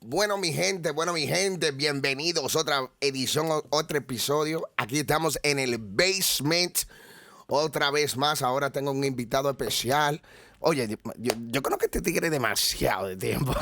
Bueno, mi gente, bienvenidos a otra edición, otro episodio. Aquí estamos en el basement, otra vez más. Ahora tengo un invitado especial. Oye, yo conozco a este tigre demasiado de tiempo.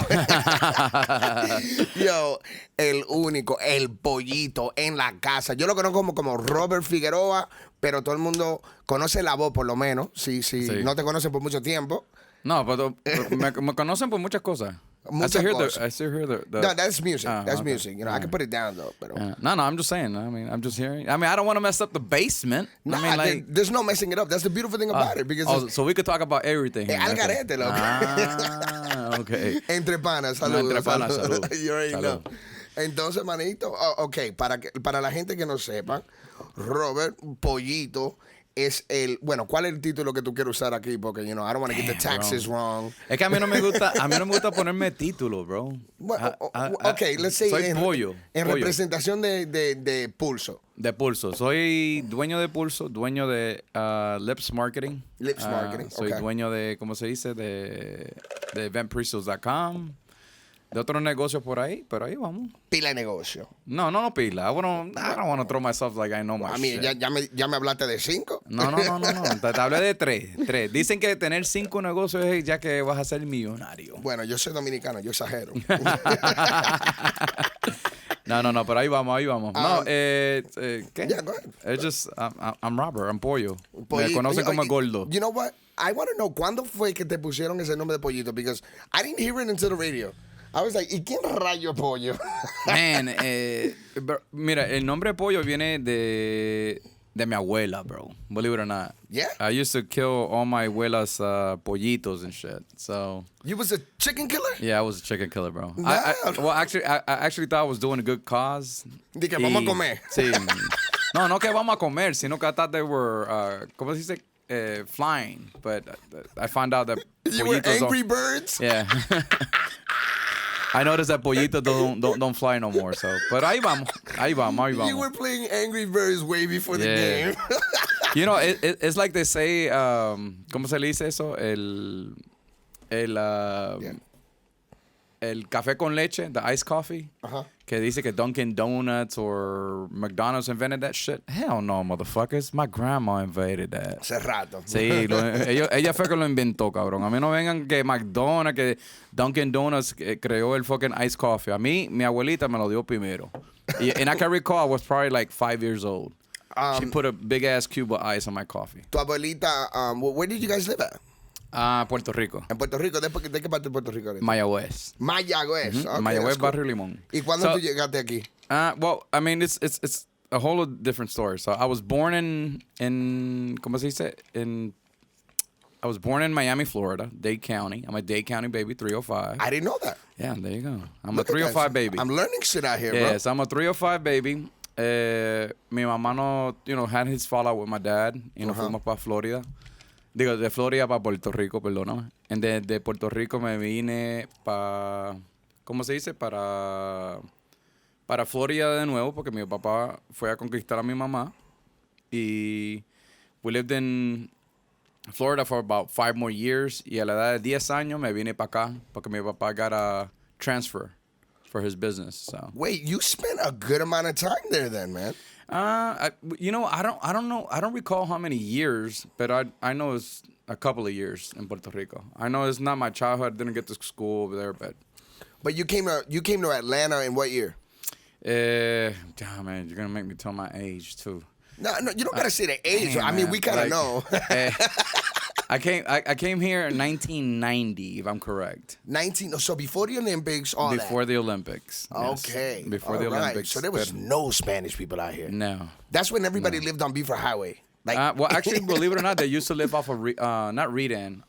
Yo, el único, el pollito en la casa. Yo lo conozco como Robert Figueroa, pero todo el mundo conoce la voz por lo menos. Sí. No te conocen por mucho tiempo. No, pero me conocen por muchas cosas. I still hear the No, that's music. That's okay. music. You know, I can put it down though. Pero No, I'm just saying. I'm just hearing. I don't want to mess up the basement. There's no messing it up. That's the beautiful thing about it. Because so we could talk about everything. Al garete, loco. Okay. Entre panas, saludos. Entre panas, salud. You already know. Entonces, manito, okay, para la gente que no sepa, Robert Pollito es el, bueno, ¿cuál es el título que tú quieres usar aquí? Porque, you know, I don't want to get the taxes wrong. Es que a mí no me gusta ponerme título, bro. Bueno, okay, let's say soy Pollo. En representación de Pulso. De Pulso. Soy dueño de Pulso, dueño de Lips Marketing. Lips Marketing, Soy dueño de, ¿cómo se dice? De eventpresales.com. De otros negocios por ahí, pero ahí vamos. Pila de negocio. No pila. I don't want to throw myself like I know my shit. Ya me hablaste de 5. No. Te hablé de 3. Dicen que tener 5 negocios es ya que vas a ser millonario. Bueno, yo soy dominicano, yo exagero. No, pero ahí vamos. ¿Qué? Yeah, go ahead. It's just, I'm Robert, I'm Pollo. Me conocen como el gordo. You know what? I want to know, ¿cuándo fue que te pusieron ese nombre de Pollito? Because I didn't hear it until the radio. I was like, ¿y quién rayo Pollo? Man, mira, el nombre Pollo viene de mi abuela, bro. Believe it or not. Yeah? I used to kill all my abuela's pollitos and shit. So You was a chicken killer? yeah, I was a chicken killer, bro. No. I actually thought I was doing a good cause. De que vamos a comer. Sí. No que vamos a comer, sino que I thought they were, ¿cómo se dice? Flying. But I found out that You were pollitos Angry Birds? Yeah. I noticed that pollitos don't fly no more, so. Pero ahí vamos. You were playing Angry Birds way before the game. You know, it's like they say, ¿cómo se le dice eso? El café con leche, the iced coffee, que dice que Dunkin' Donuts or McDonald's invented that shit. Hell no, motherfuckers. My grandma invented that. Hace rato. Sí, ella fue que lo inventó, cabrón. A mí no vengan que McDonald's, que Dunkin' Donuts creó el fucking iced coffee. A mí, mi abuelita me lo dio primero. And I can recall I was probably like 5 years old. She put a big-ass cube of ice on my coffee. Tu abuelita, where did you guys live at? Puerto Rico. En Puerto Rico. ¿De qué parte de Puerto Rico eres? Mayagüez. Mayagüez. Okay, Mayagüez, cool. Barrio Limón. ¿Y cuándo tú llegaste aquí? Well, I mean, it's a whole different story. So I was born in ¿cómo se dice? I was born in Miami, Florida, Dade County. I'm a Dade County baby, 305. I didn't know that. Yeah, there you go. I'm a 305 baby. I'm learning shit out here, bro. Yes, I'm a 305 baby. Mi mamá no, had his fallout with my dad. Y nos fuimos para Florida. Digo, de Florida para Puerto Rico, perdóname. De Puerto Rico me vine para, ¿cómo se dice? Para Florida de nuevo, porque mi papá fue a conquistar a mi mamá. Y we lived in Florida for about 5 more years. Y a la edad de 10 años me vine para acá, porque mi papá got a transfer for his business. So. Wait, you spent a good amount of time there then, man. I don't know. I don't recall how many years, but I know it's a couple of years in Puerto Rico. I know it's not my childhood. I didn't get to school over there, But you came to Atlanta in what year? Damn, man, you're gonna make me tell my age too. No, you don't gotta say the age. Damn, I mean, man, we kind of know. I came here in 1990, if I'm correct. 19. So before the Olympics, Before the Olympics. Yes. Okay. Before the Olympics. So there was no Spanish people out here. No. That's when everybody lived on Beaver Highway. Like, well, actually, believe it or not, they used to live off of not Redan,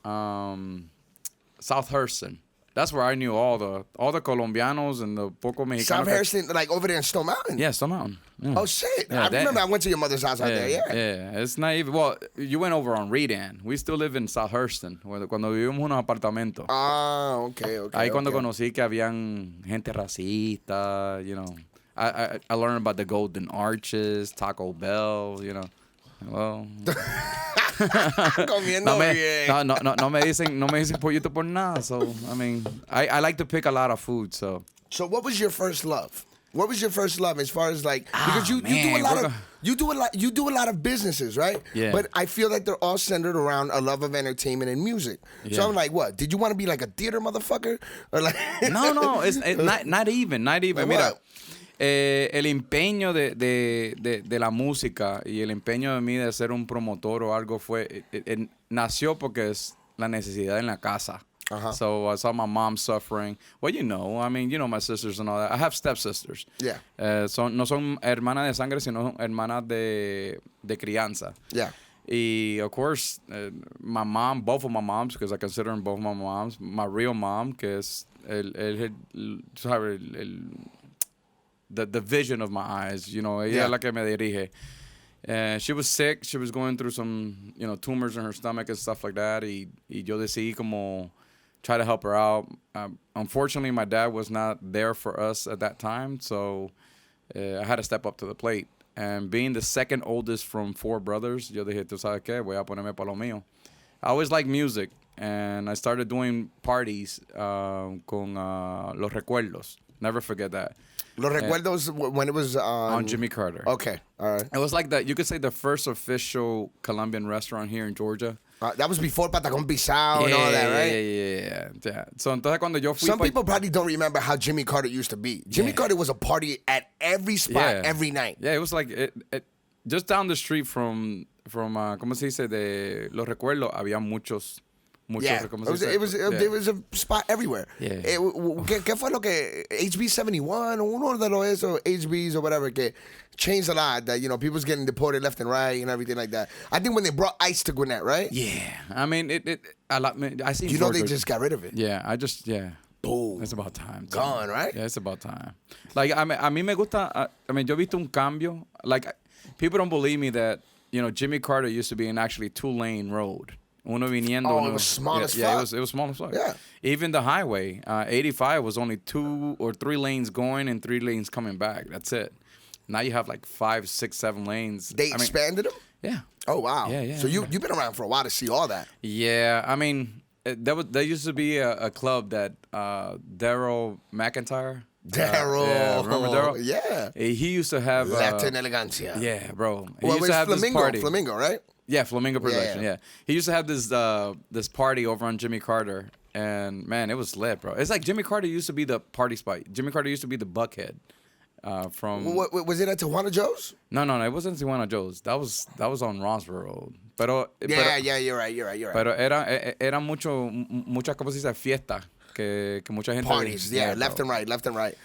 South Hurston. That's where I knew all the Colombianos and the poco Mexicanos. South Harrison, like over there in Stone Mountain? Yeah, Stone Mountain. Yeah. Oh, shit. Yeah, I remember I went to your mother's house out there, yeah. Yeah, it's not even, well, you went over on Redan. We still live in South Hurston, cuando vivimos en unos apartamentos. Ah, okay. Ahí cuando conocí que habían gente racista, you know. I learned about the Golden Arches, Taco Bell, you know. Well... Comiendo bien. No me dicen pollito por nada. So, I mean, I like to pick a lot of food, so. So what was your first love? What was your first love as far as like because you do a lot of businesses, right? Yeah. But I feel like they're all centered around a love of entertainment and music. Yeah. So I'm like, what? Did you want to be like a theater motherfucker? Or like No, it's not even. Like Mira, what? el empeño de la música y el empeño de mí de ser un promotor o algo nació porque es la necesidad en la casa. Uh-huh. So I saw my mom suffering. Well, I mean, my sisters and all that. I have stepsisters. Yeah. No son hermanas de sangre, sino hermanas de crianza. Yeah. Y, of course, my mom, both of my moms, because I consider them both my moms, my real mom, que es the vision of my eyes, ella es la que me dirige. She was sick. She was going through some, tumors in her stomach and stuff like that. Y yo decidí como try to help her out. Unfortunately, my dad was not there for us at that time, so I had to step up to the plate. And being the second oldest from 4 brothers, yo dije, ¿tú sabes qué? Voy a ponerme pa' lo mío. I always liked music, and I started doing parties con Los Recuerdos. Never forget that. Los Recuerdos when it was on Jimmy Carter. Okay, all right. It was like that. You could say the first official Colombian restaurant here in Georgia. That was before Patacón Pisao and all that, right? Yeah. So entonces cuando yo fui... Some people probably don't remember how Jimmy Carter used to be. Jimmy Carter was a party at every spot, every night. Yeah, it was like... just down the street from ¿cómo se dice? De Los Recuerdos, había muchos... Yeah, there was a spot everywhere. Yeah. ¿Qué fue lo que HB71 o uno de los esos HBs or whatever que changed a lot that people's getting deported left and right and everything like that. I think when they brought ICE to Gwinnett, right? Yeah, I mean I see. They just got rid of it. Yeah, Boom. It's about time. Gone, right? Yeah, it's about time. Like a mí me gusta. I mean, yo he visto un cambio. Like people don't believe me that Jimmy Carter used to be an actually 2-lane road. Uno viniendo. It was small as fuck. Yeah, it was small as fuck. Yeah. Even the highway, 85 was only 2 or 3 lanes going and 3 lanes coming back. That's it. Now you have like 5, 6, 7 lanes. They expanded them? Yeah. Oh, wow. Yeah. So you've been around for a while to see all that. Yeah, I mean, there used to be a club that Daryl McIntyre. Daryl. Yeah, remember Daryl? Yeah. He used to have... Latin elegancia. Yeah, bro. He used to have this party. Flamingo, right? Yeah, Flamingo Production, yeah. He used to have this party over on Jimmy Carter, and, man, it was lit, bro. It's like Jimmy Carter used to be the party spot. Jimmy Carter used to be the Buckhead from... Was it at Tijuana Joe's? No, it wasn't Tijuana Joe's. That was on Roswell Road. Pero you're right. Pero era muchas, ¿cómo se dice? Fiesta. Que mucha gente... Parties, left and right.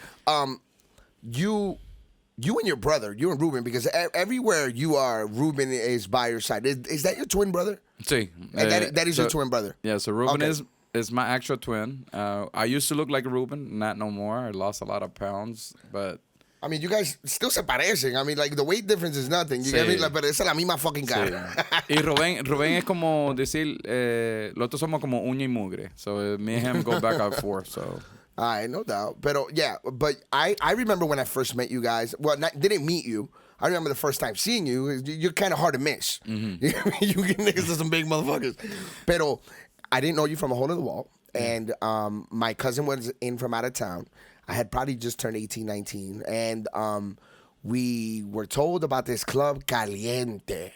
You and your brother, you and Ruben, because everywhere you are, Ruben is by your side. Is that your twin brother? Sí. That is your twin brother? Yeah, so Ruben is my actual twin. I used to look like Ruben, not no more. I lost a lot of pounds, but... I mean, you guys still se parecen. I mean, like, the weight difference is nothing. You get me? Like, pero esa es la misma fucking cara. Sí. Y Rubén es como decir, los otros somos como uña y mugre. So me and him go back and forth, so... All right, no doubt. But I remember when I first met you guys. Well, didn't meet you. I remember the first time seeing you. You're kind of hard to miss. Mm-hmm. You get niggas to some big motherfuckers. Pero I didn't know you from a hole in the wall. And my cousin was in from out of town. I had probably just turned 18, 19. And we were told about this club Caliente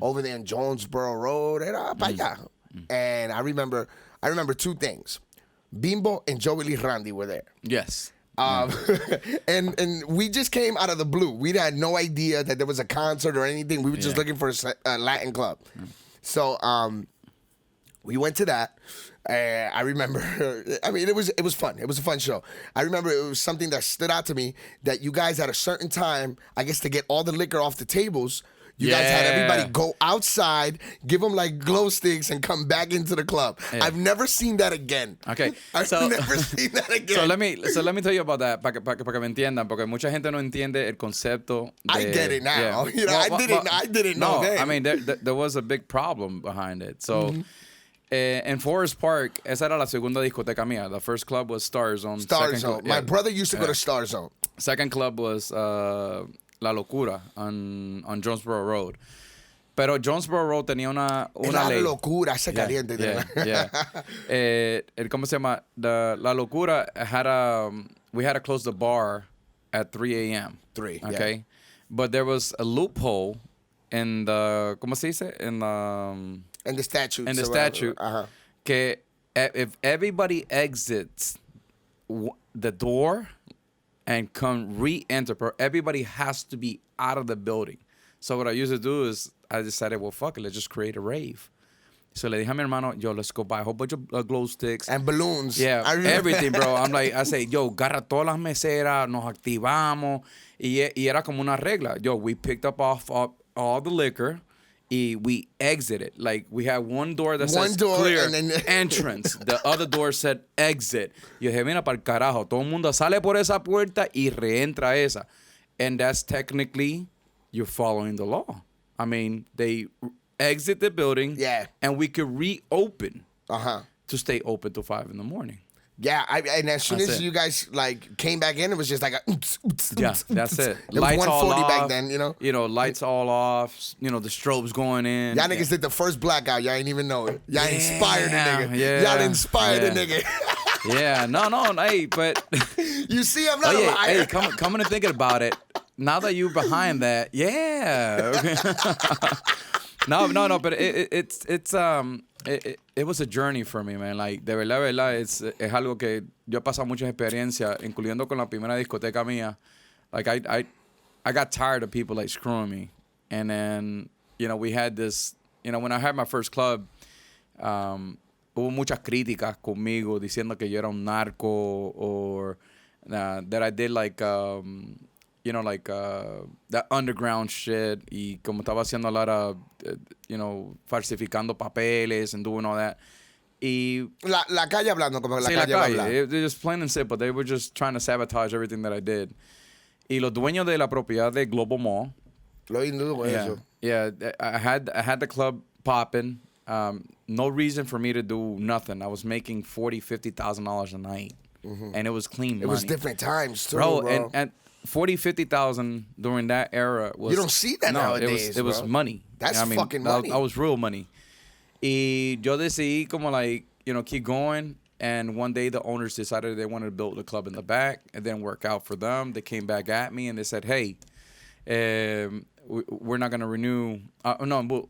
over there in Jonesboro Road. Era pa allá. And I remember 2 things. Bimbo and Joey Lee Randy were there. Yes. And we just came out of the blue. We had no idea that there was a concert or anything. We were just looking for a Latin club. So we went to that. I remember, I mean, it was fun. It was a fun show. I remember it was something that stood out to me that you guys at a certain time, I guess to get all the liquor off the tables, you guys had everybody go outside, give them like glow sticks, and come back into the club. Yeah. I've never seen that again. Okay, I've never seen that again. So let me tell you about that, para que me entiendan, porque mucha gente no entiende el concepto. I get it now. I didn't know that. I mean, there was a big problem behind it. So. In Forest Park, esa era la segunda discoteca mía. The first club was Star Zone. Star Zone. My brother used to go to Star Zone. Second club was La Locura on Jonesboro Road. Pero Jonesboro Road tenía una ley. La Locura, ese caliente. ¿Cómo se llama? La Locura had we had to close the bar at 3 a.m. 3, Okay. yeah. But there was a loophole in the, ¿cómo se dice? In And the statute. the statute. Que if everybody exits the door and come re-enter, everybody has to be out of the building. So what I used to do is I decided, well, fuck it, let's just create a rave. So le dije a mi hermano, yo, let's go buy a whole bunch of glow sticks. And balloons. Yeah, everything, bro. I say, yo, agarra todas las meseras, nos activamos. Y era como una regla. Yo, we picked up off all the liquor. Y we exited. Like, we had one door that says clear and then entrance. The other door said exit. Yo dije, mira, para el carajo. Todo el mundo sale por esa puerta y reentra esa. And that's technically, you're following the law. I mean, they exit the building. Yeah. And we could reopen Uh-huh. to stay open till 5 a.m. Yeah, and as soon That's as it. you guys like came back in, it was just like a Yeah, that's it. It was Lights all 140 off. back then, you know. You know, lights all off. You know, the strobes going in. Y'all niggas did the first blackout. Y'all ain't even know it. Y'all inspired a nigga. Yeah, Y'all inspired a yeah. nigga. Yeah, no, hey, but You see, I'm not a liar. hey, coming and thinking about it, now that you're behind that, yeah. No, but it was a journey for me, man. Like, de verdad, es algo que yo he pasado muchas experiencias, incluyendo con la primera discoteca mía. Like, I got tired of people, like, screwing me. And then, you know, we had this, you know, when I had my first club, hubo muchas críticas conmigo diciendo que yo era un narco or that I did, like, you know, like that underground shit. Y como estaba haciendo a lot of, you know, falsificando papeles and doing all that. Y La calle hablando, como la sí, calle va a hablar. They're just plain and simple. They were just trying to sabotage everything that I did. Y los dueños de la propiedad de Global Mall. Lo indudo con eso. Yeah, I had the club popping. No reason for me to do nothing. I was making $40,000-$50,000 a night. And it was clean money. It was different times, too, bro. bro. And 40,000-50,000 during that era was... You don't see that nowadays, it was bro. money. That's I mean, fucking money. That was real money. Y yo decidí como, like, you know, keep going. And one day the owners decided they wanted to build a club in the back. It didn't work out for them. They came back at me and they said, hey, we're not going to renew.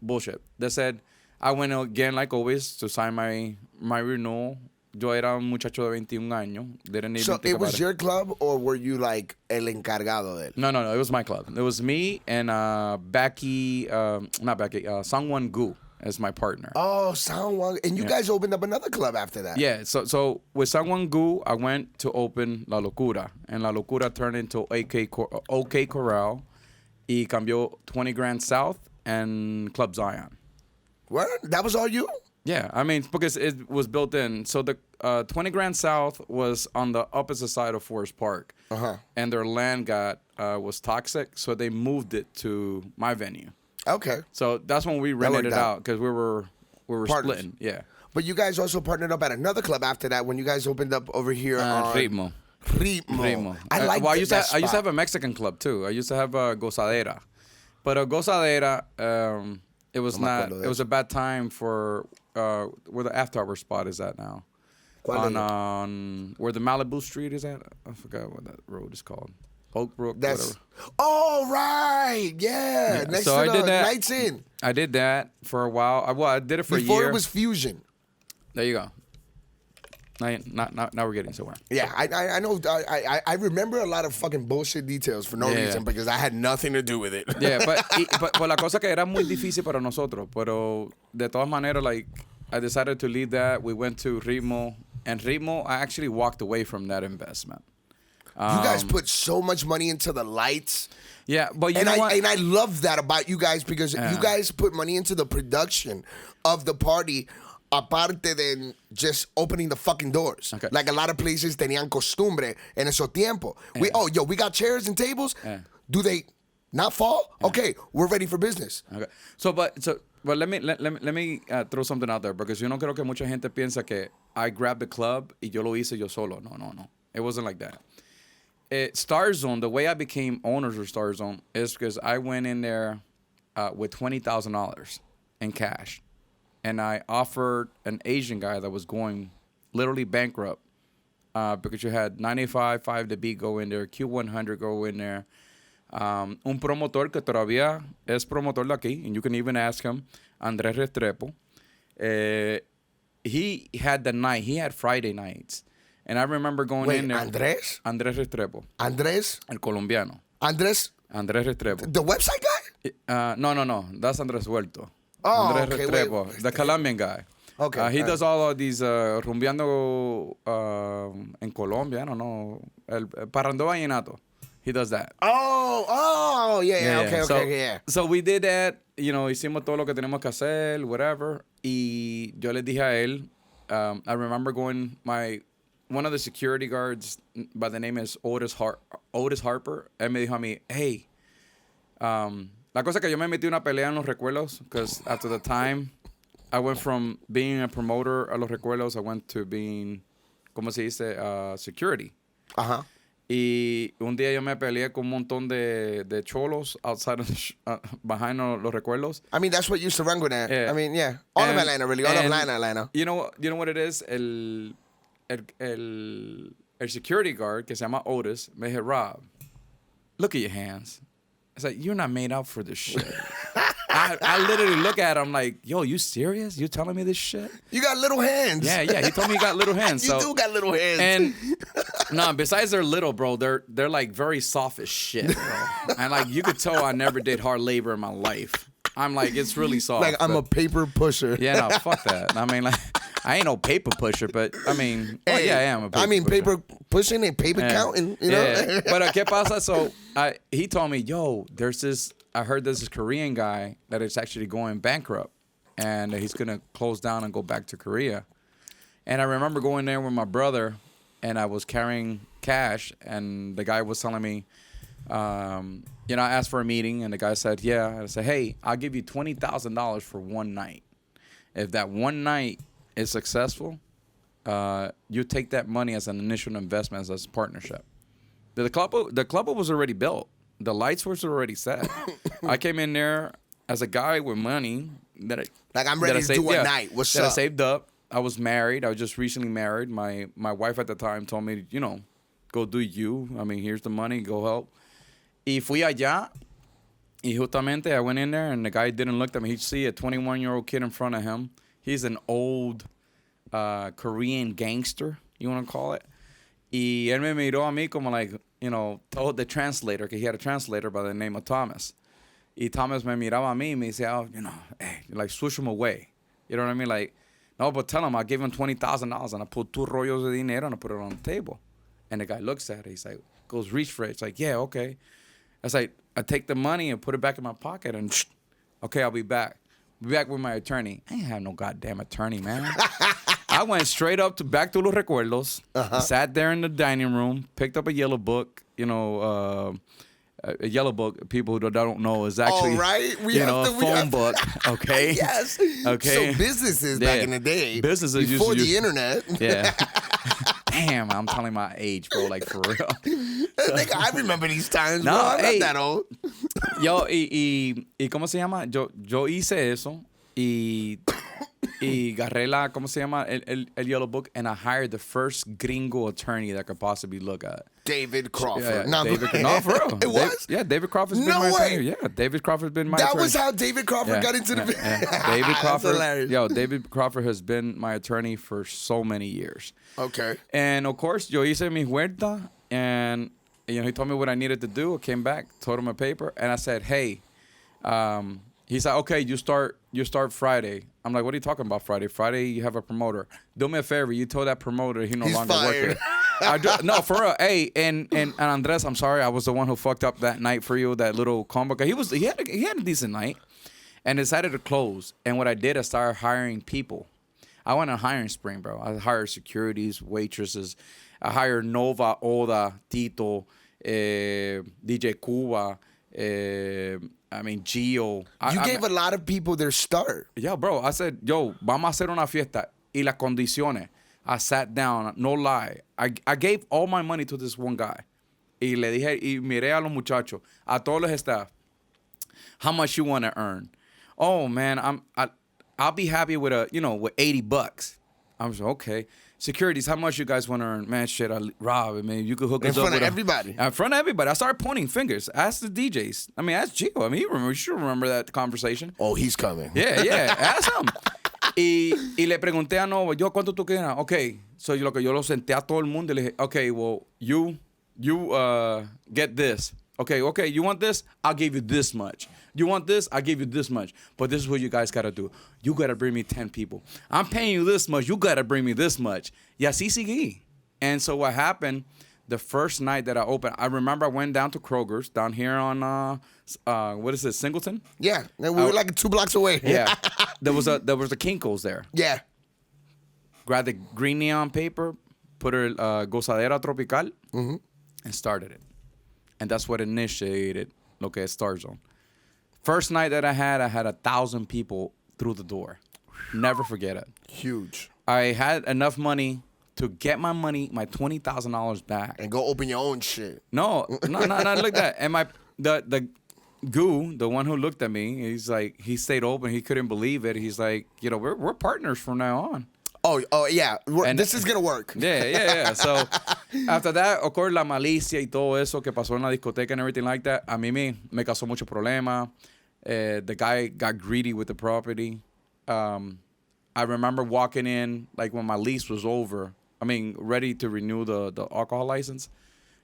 Bullshit. They said, I went again, like always, to sign my renewal. Yo era un muchacho de 21 años. Didn't even So think it about was your club, or were you like el encargado de él? No, it was my club. It was me and Sangwon Gu as my partner. Oh, Soundwang. And you guys opened up another club after that. Yeah, so with Sangwon Gu, I went to open La Locura. And La Locura turned into OK Corral. Y cambió 20 Grand South and Club Zion. What? That was all you? Yeah, I mean, because it was built in. So the 20 Grand South was on the opposite side of Forest Park. Uh-huh. And their land was toxic, so they moved it to my venue. Okay. So that's when we rented it worked out because we were Partners. splitting. Yeah. But you guys also partnered up at another club after that when you guys opened up over here on... Ritmo. Ritmo. I like well, I that used to spot. have a Mexican club too. I used to have Gozadera. But Gozadera, it was No me acuerdo de it was a bad time for where the after hour spot is at now. On where the Malibu Street is at. I forgot what that road is called. Oakbrook, That's... whatever. Oh, right. Yeah. Next so to I the did that. Nights In. I did that for a while. I did it for a Before year. it was Fusion. There you go. Now we're getting somewhere. Yeah, I know. I remember a lot of fucking bullshit details for no reason because I had nothing to do with it. Yeah, but la cosa que era muy difícil para nosotros, pero de todas maneras, like, I decided to leave that. We went to Ritmo, and Ritmo, I actually walked away from that investment. You guys put so much money into the lights. Yeah, but you know what? And I love that about you guys because you guys put money into the production of the party. Aparte de just opening the fucking doors. Okay. Like a lot of places tenían costumbre en esos tiempos. We got chairs and tables. Do they not fall? Okay, we're ready for business. Okay. But let me throw something out there because yo no creo que mucha gente piensa que I grabbed the club y yo lo hice yo solo. No. It wasn't like that. Star Zone, the way I became owners of Star Zone is because I went in there with $20,000 in cash. And I offered an Asian guy that was going literally bankrupt because you had 95.5 The Beat go in there, Q100 go in there. Un promotor que todavía es promotor de aquí, and you can even ask him, Andrés Restrepo. He had the night. He had Friday nights. And I remember going in there. Andrés? Andrés Restrepo. Andrés? El colombiano. Andrés? Andrés Restrepo. The website guy? No. That's Andrés Huerto. Oh, Andrés okay, Restrepo, wait. the Colombian guy. Okay. He does all of these rumbeando en Colombia. I don't know. El Parrandó Vallenato. He does that. Yeah. Okay, so, yeah. So we did that, hicimos todo lo que tenemos que hacer, whatever. Y yo le dije a él, I remember one of the security guards by the name is Otis Harper. Él me dijo a mí, hey, la cosa que yo me metí una pelea en los recuerdos, because after the time, I went from being a promoter a los recuerdos, I went to being, ¿cómo se dice? Security. Ajá. Y un día yo me peleé con un montón de cholos outside of behind los recuerdos. I mean, that's what used to run with that. Yeah. I mean, yeah. All of Atlanta, really. All of Atlanta. You know what it is? El security guard, que se llama Otis, me dijo, Rob, look at your hands. It's like, you're not made out for this shit. I literally look at him like, yo, you serious? You telling me this shit? You got little hands. Yeah. He told me you got little hands. You do got little hands. And no, besides they're little, bro, they're like very soft as shit, bro. And like you could tell I never did hard labor in my life. I'm like, it's really soft. Like I'm a paper pusher. Yeah, no, fuck that. I mean, like, I ain't no paper pusher, but I mean, hey, I am a paper pusher. Paper pushing and paper counting, you know? Yeah. But ¿qué pasa? So he told me, yo, I heard there's this Korean guy that is actually going bankrupt and he's going to close down and go back to Korea. And I remember going there with my brother and I was carrying cash and the guy was telling me, I asked for a meeting and the guy said, yeah. And I said, hey, I'll give you $20,000 for one night. If that one night is successful, you take that money as an initial investment as a partnership. The club was already built. The lights were already set. I came in there as a guy with money I'm ready to do a night. What's up? I saved up. I was married. I was just recently married. My wife at the time told me, go do you. I mean, here's the money. Go help. Y fui allá. Y justamente I went in there and the guy didn't look at me. He'd see a 21-year-old kid in front of him. He's an old Korean gangster, you want to call it. Y él me miró a mí como like, told the translator, que he had a translator by the name of Thomas. Y Thomas me miraba a mí y me decía, hey, like switch him away. You know what I mean? Like, no, but tell him I gave him $20,000 and I put 2 rollos de dinero and I put it on the table. And the guy looks at it. He's like, goes reach for it. It's like, yeah, okay. It's like, I take the money and put it back in my pocket and okay, I'll be back. Be back with my attorney. I ain't have no goddamn attorney, man. I went straight back to Los Recuerdos, sat there in the dining room, picked up a yellow book, a yellow book, people who don't know is actually, a phone book, okay? Yes. Okay. So businesses back in the day, businesses before the internet. Yeah. Damn, I'm telling my age, bro, like for real. I remember these times, bro. I'm not that old. Yo, y ¿cómo se llama? Yo hice eso y agarré ¿cómo se llama? El Yellow Book, and I hired the first gringo attorney that I could possibly look at. David Crawford. Yeah, no, for real. It was? David Crawford's been my attorney. Yeah, David Crawford's been my attorney. That was how David Crawford got into the David Crawford. That's hilarious. David Crawford has been my attorney for so many years. Okay. And of course, yo hice mi huerta, and he told me what I needed to do. I came back, told him a paper, and I said, hey, he said, okay, you start Friday. I'm like, what are you talking about Friday? Friday, you have a promoter. Do me a favor. You told that promoter he no longer working. No, for real. Hey, and Andres, I'm sorry. I was the one who fucked up that night for you, that little combo. He had a decent night and decided to close. And what I did, I started hiring people. I went on hiring spree, bro. I hired securities, waitresses. I hired Nova, Oda, Tito, DJ Cuba, Gio. You gave a lot of people their start. Yeah, bro. I said, yo, vamos a hacer una fiesta. Y las condiciones. I sat down, no lie. I gave all my money to this one guy. Y le dije, y miré a los muchachos, a todos los staff, how much you want to earn? Oh, man, I'll be happy with with $80. I'm just okay. securities, how much you guys want to earn? Man, shit, Rob, man, you could hook us up. In front of everybody. In front of everybody. I started pointing fingers. Ask the DJs. I mean, ask Gio. I mean, you should remember that conversation. Oh, he's coming. Yeah. Ask him. Y le pregunté a Nova, yo, ¿cuánto tú quieres? Okay. So yo lo senté a todo el mundo y le dije, okay, well, you get this. Okay, you want this? I'll give you this much. You want this? I'll give you this much. But this is what you guys got to do. You got to bring me 10 people. I'm paying you this much. You got to bring me this much. Y así seguí. And so what happened, the first night that I opened, I remember I went down to Kroger's down here on, what is it, Singleton? Yeah, we were like 2 blocks away. Yeah. There was the Kinko's there. Yeah. Grabbed the green neon paper, put a gozadera tropical, and started it. And that's what initiated lo que es Star Zone. First night that I had 1,000 people through the door. Never forget it. Huge. I had enough money to get my money, my $20,000 back. And go open your own shit. No, not like that. And the goo, the one who looked at me, he's like, he stayed open. He couldn't believe it. He's like, we're partners from now on. Oh yeah. This is going to work. Yeah. So after that, of course, la malicia y todo eso que pasó en la discoteca and everything like that, a mí me causó mucho problema. The guy got greedy with the property. I remember walking in, like when my lease was over, ready to renew the alcohol license.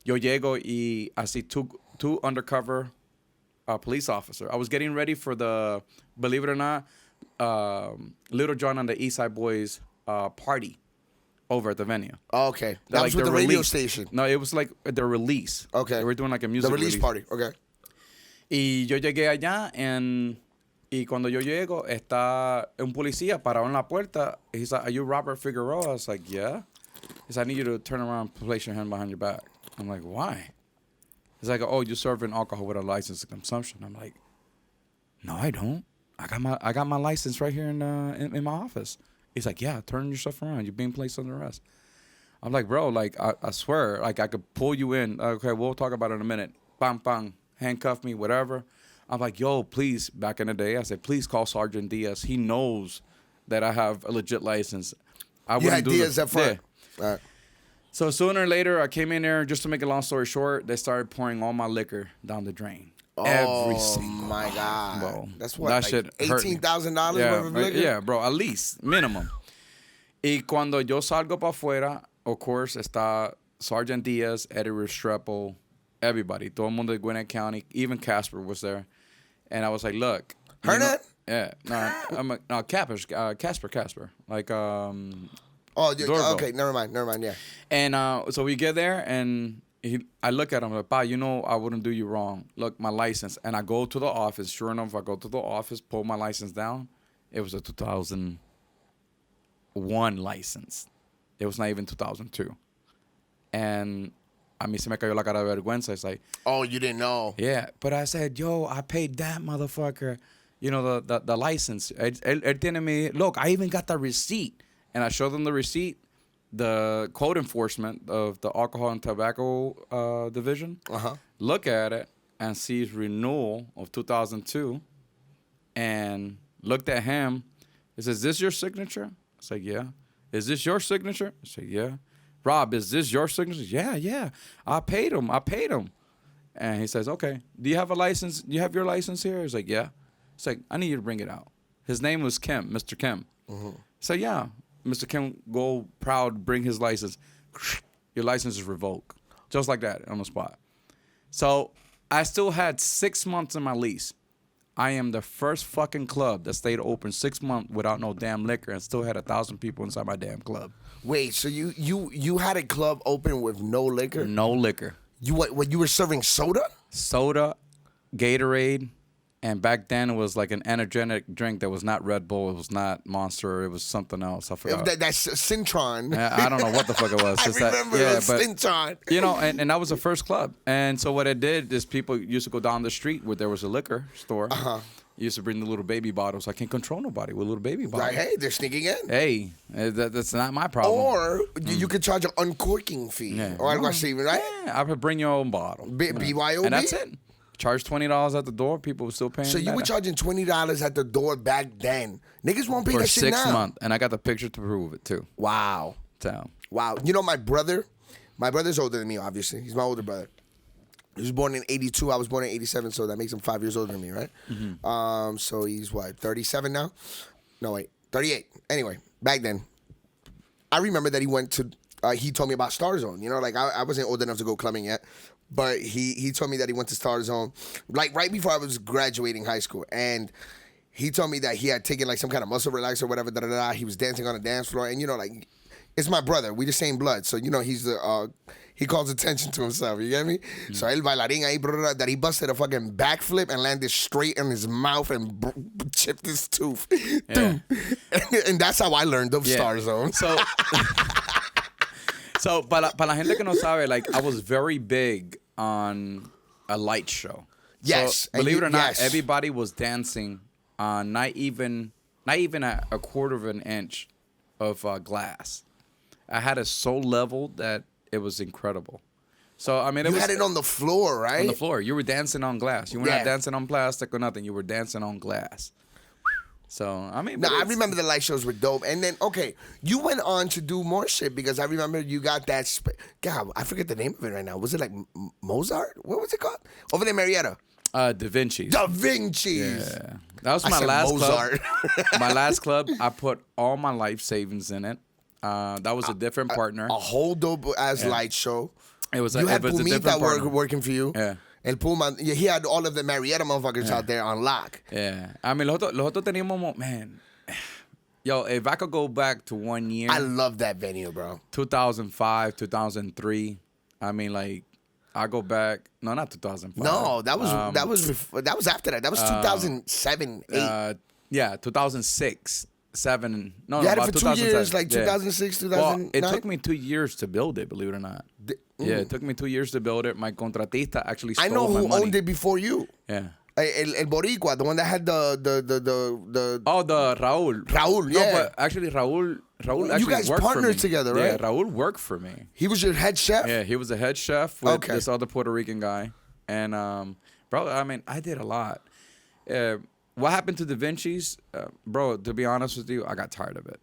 Yo llego y I see two undercover police officers. I was getting ready for the, believe it or not, Little John and the East Side Boys party over at the venue. Oh, okay. That was with the radio station. No, it was like their release. Okay. They were doing like a music release party. Okay. Y yo llegué allá y cuando yo llego, está un policía parado en la puerta. He's like, "Are you Robert Figueroa?" I was like, "Yeah." He's like, "I need you to turn around and place your hand behind your back." I'm like, "Why?" He's like, "Oh, you're serving alcohol with a license of consumption." I'm like, "No, I don't. I got my license right here in my office." He's like, "Yeah, turn yourself around. You're being placed under arrest." I'm like, "Bro, like I swear, like I could pull you in. Okay, we'll talk about it in a minute. Bang, bang, handcuff me, whatever." I'm like, "Yo, please." Back in the day, I said, "Please call Sergeant Diaz. He knows that I have a legit license." You had Diaz up front. Yeah. All right. So sooner or later, I came in there. Just to make a long story short, they started pouring all my liquor down the drain. Every single my God. Bro, that's what, that like shit $18,000 worth of liquor? Yeah, bro, at least, minimum. Y cuando yo salgo para afuera, of course, está Sergeant Diaz, Eddie Restrepo, everybody, todo el mundo de Gwinnett County, even Casper was there. And I was like, "Look." Hernan? Yeah. No, Casper. Like, okay, never mind, yeah. And so we get there, and I look at him like, "Pa, I wouldn't do you wrong. Look, my license." And I go to the office. Sure enough, I go to the office, pull my license down. It was a 2001 license. It was not even 2002. And a mí se me cayó la cara de vergüenza. It's like, "Oh, you didn't know?" Yeah, but I said, "Yo, I paid that motherfucker, the license." Él tiene mi, look, I even got the receipt. And I showed them the receipt. The code enforcement of the alcohol and tobacco division look at it and sees renewal of 2002 and looked at him. He says, "Is this your signature?" I said, "Yeah." "Is this your signature?" I said, "Yeah." "Rob, is this your signature?" Yeah. I paid him. And he says, "Okay, do you have a license? Do you have your license here?" He's like, "Yeah." He's like, "I need you to bring it out." His name was Kim, Mr. Kim. So yeah. Mr. Kim, go proud, bring his license. Your license is revoked. Just like that, on the spot. So I still had 6 months in my lease. I am the first fucking club that stayed open 6 months without no damn liquor and still had 1,000 people inside my damn club. Wait, so you had a club open with no liquor? No liquor. You were serving soda? Soda, Gatorade, and back then it was like an energetic drink that was not Red Bull, it was not Monster, it was something else. I forgot. That's Cintron. I don't know what the fuck it was. I remember it was Cintron. And that was the first club. And so what it did is people used to go down the street where there was a liquor store. You used to bring the little baby bottles. I can't control nobody with little baby bottles. Like, hey, they're sneaking in. Hey, that's not my problem. Or you could charge an uncorking fee. Yeah. Or algo así, right? Yeah, I would bring your own bottle. BYOB? And that's it. Charge $20 at the door. People were still paying. So you were charging $20 at the door back then. Niggas won't pay that shit now. For 6 months. And I got the picture to prove it, too. Wow. So. Wow. You know, my brother's older than me, obviously. He's my older brother. He was born in 82. I was born in 87, so that makes him 5 years older than me, right? Mm-hmm. So he's, what, 37 now? No, wait, 38. Anyway, back then, I remember that he went to, he told me about Star Zone. You know, like, I wasn't old enough to go clubbing yet, but he told me that he went to Star Zone, like, right before I was graduating high school. And he told me that he had taken, like, some kind of muscle relaxer or whatever, da-da-da. He was dancing on the dance floor, and, you know, like, it's my brother. We the same blood. So, you know, he calls attention to himself. You get me? Mm-hmm. So, el bailarín ahí, that he busted a fucking backflip and landed straight in his mouth and chipped his tooth. Yeah. And that's how I learned of Star Zone. So, para la gente que no sabe, like, I was very big on a light show. Yes. So, believe it or not, everybody was dancing on not even a quarter of an inch of glass. I had it so level that it was incredible. So, I mean, you had it on the floor, right? On the floor. You were dancing on glass. You were not dancing on plastic or nothing. You were dancing on glass. So, I mean... I remember the light shows were dope. And then, okay, you went on to do more shit because I remember you got that... God, I forget the name of it right now. Was it like Mozart? What was it called? Over there, Marietta. Da Vinci's. Da Vinci's. Yeah. That was my last Mozart. Club. My last club, I put all my life savings in it. That was a different partner. A whole dope-ass light show. It was you had Pumita working for you. Yeah. El Puma, he had all of the Marietta motherfuckers out there on lock. Yeah. I mean, los otros teníamos, man. Yo, if I could go back to 1 year. I love that venue, bro. 2005, 2003. I mean, like, I go back. No, not 2005. No, that was after that. That was 2007, 8. Yeah, 2006. 7. No, you had it for 2 years, like 2006, 2009? Well, it took me 2 years to build it, believe it or not. Yeah, it took me 2 years to build it. My contratista actually stole my money. I know who owned it before you. Yeah. El Boricua, the one that had the Oh, the Raul. Raul, yeah. No, but actually, Raul actually you guys worked partnered for me. Together, right? Yeah, Raul worked for me. He was your head chef? Yeah, he was the head chef with this other Puerto Rican guy. And, bro, I mean, I did a lot. What happened to Da Vinci's? Bro, to be honest with you, I got tired of it.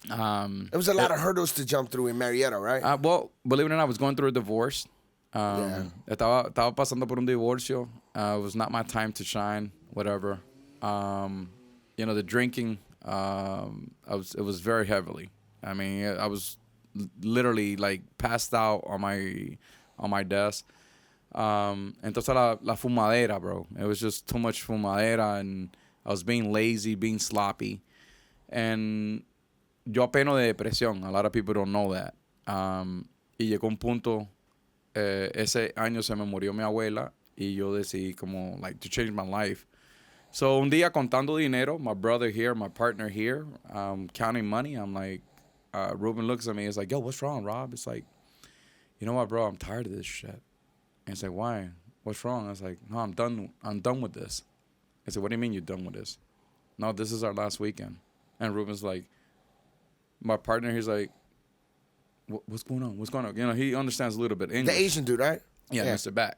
There was a lot of hurdles to jump through in Marietta, right? Well, believe it or not, I was going through a divorce. Estaba pasando por un divorcio. It was not my time to shine, whatever. You know, the drinking, it was very heavily. I mean, I was literally like passed out on my desk. Entonces la fumadera, bro. It was just too much fumadera, and I was being lazy, being sloppy. And yo apeno de depresión. A lot of people don't know that. Y llegó un punto, ese año se me murió mi abuela, y yo decidí como, like, to change my life. So, un día contando dinero, my brother here, my partner here, counting money, I'm like, Ruben looks at me, he's like, yo, what's wrong, Rob? It's like, you know what, bro, I'm tired of this shit. And he's like, why? What's wrong? I was like, no, I'm done with this. I said, what do you mean you're done with this? No, this is our last weekend. And Ruben's like, my partner, he's like, what's going on? What's going on? You know, he understands a little bit English. The Asian dude, right? Yeah, Mr. Back.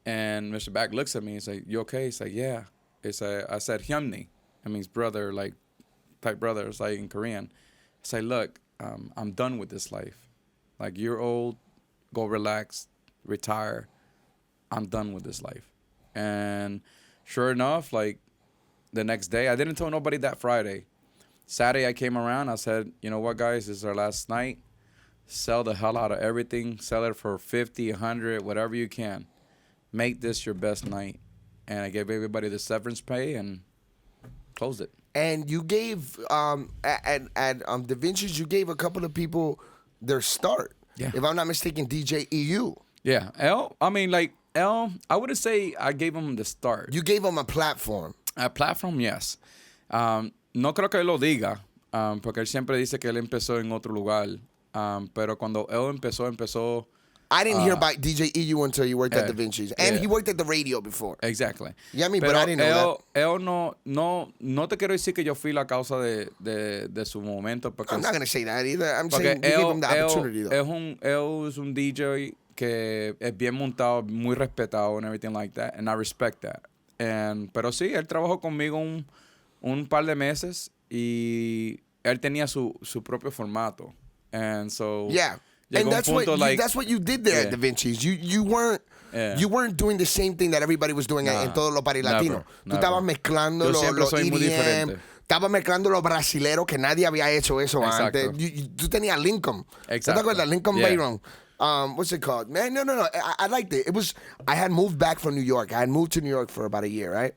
And Mr. Back looks at me. He's like, you okay? He's like, yeah. I said, hyunni. That means brother, like, type brother. It's like in Korean. I say, look, I'm done with this life. Like, you're old. Go relax. Retire. I'm done with this life. And sure enough, like, the next day, I didn't tell nobody that Friday. Saturday, I came around. I said, you know what, guys? This is our last night. Sell the hell out of everything. Sell it for 50, 100, whatever you can. Make this your best night. And I gave everybody the severance pay and closed it. And you gave, at Da Vinci's, you gave a couple of people their start. Yeah. If I'm not mistaken, DJ EU. Yeah. I wouldn't say I gave him the start. You gave him a platform. A platform, yes. No creo que él lo diga, porque él siempre dice que él empezó en otro lugar. Pero cuando él empezó... I didn't hear about DJ EU until you worked at Da Vinci's. And he worked at the radio before. Exactly. Yeah, I mean, but I didn't know that. Él no te quiero decir que yo fui la causa de su momento. I'm not going to say that either. I'm saying you gave him the opportunity, though. Él es un DJ que es bien montado, muy respetado and everything like that. And I respect that. Pero sí, él trabajó conmigo un par de meses y él tenía su propio formato. And so Yeah. llegó And un punto, that's what you did there at Da Vinci's. You weren't doing the same thing that everybody was doing en todos los paris latinos. Tú estabas mezclando Yo los siempre soy muy EDM, diferente. estabas mezclando los brasileros que nadie había hecho eso Exacto. antes. Tú tenías Lincoln. Exacto. ¿Te acuerdas? Lincoln Yeah. Byron. What's it called? Man, no. I liked it. I had moved back from New York. I had moved to New York for about a year, right?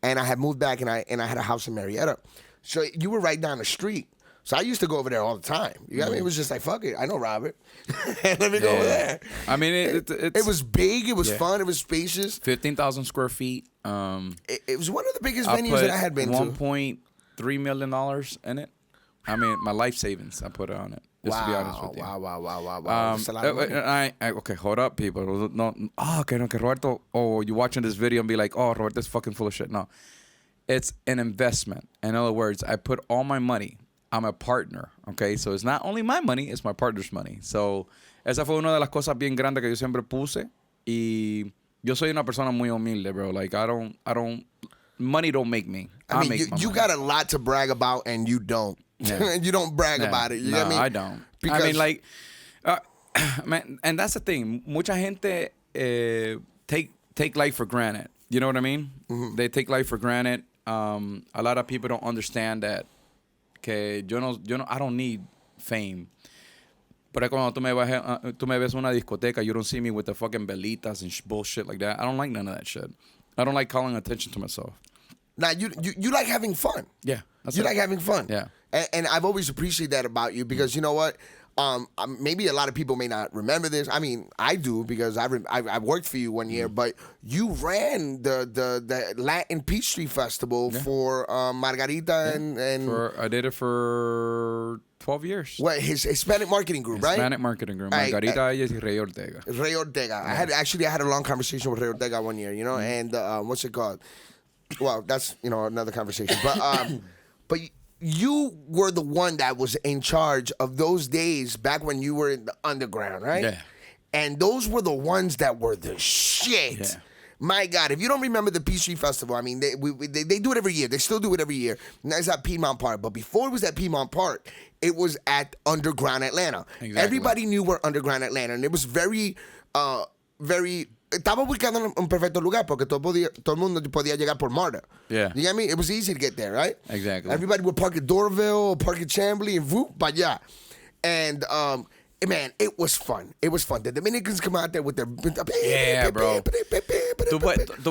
And I had moved back and I had a house in Marietta. So you were right down the street. So I used to go over there all the time. You know what I mean? It was just like, fuck it. I know Robert. Let me go over there. I mean, it was big. It was fun. It was spacious. 15,000 square feet. It was one of the biggest venues that I had been to. $1.3 million in it. I mean, my life savings, I put it on it. Just to be honest with you. Wow. That's a lot of money. Okay, hold up, people. No, que Roberto, you watching this video and be like, oh, Roberto's fucking full of shit. No. It's an investment. In other words, I put all my money. I'm a partner, okay? So it's not only my money, it's my partner's money. So esa fue una de las cosas bien grandes que yo siempre puse. Y yo soy una persona muy humilde, bro. Like, I don't, money don't make me. I mean, you got a lot to brag about and you don't. Yeah. You don't brag about it. You know what I mean? I don't. Because, I mean, like, man, and that's the thing. Mucha gente take life for granted. You know what I mean? Mm-hmm. They take life for granted. A lot of people don't understand that. Que I don't need fame. Pero cuando tú me ves en una discoteca, you don't see me with the fucking velitas and bullshit like that. I don't like none of that shit. I don't like calling attention to myself. Now, you like having fun. Yeah. You like having fun. Yeah. And I've always appreciated that about you because you know what? Maybe a lot of people may not remember this. I mean, I do because I worked for you one year, but you ran the Latin Peachtree Festival for Margarita and I did it for 12 years. What, his Hispanic marketing group, right? Hispanic marketing group. Margarita y Rey Ortega. Rey Ortega. Yeah. I had a long conversation with Rey Ortega one year, you know, and what's it called? Well, that's, another conversation. But you were the one that was in charge of those days back when you were in the underground, right? Yeah. And those were the ones that were the shit. Yeah. My God, if you don't remember the Peachtree Festival, I mean, they do it every year. They still do it every year. Now it's at Piedmont Park. But before it was at Piedmont Park, it was at Underground Atlanta. Exactly. Everybody knew where Underground Atlanta. And it was very... Estaba buscando un perfecto lugar porque todo el mundo podía llegar por Marta. Yeah. You know what I mean? It was easy to get there, right? Exactly. Everybody would park at Doraville, park at Chambly, and whoop, para allá. And, man, it was fun. It was fun. The Dominicans come out there with their... Yeah, bro. Tú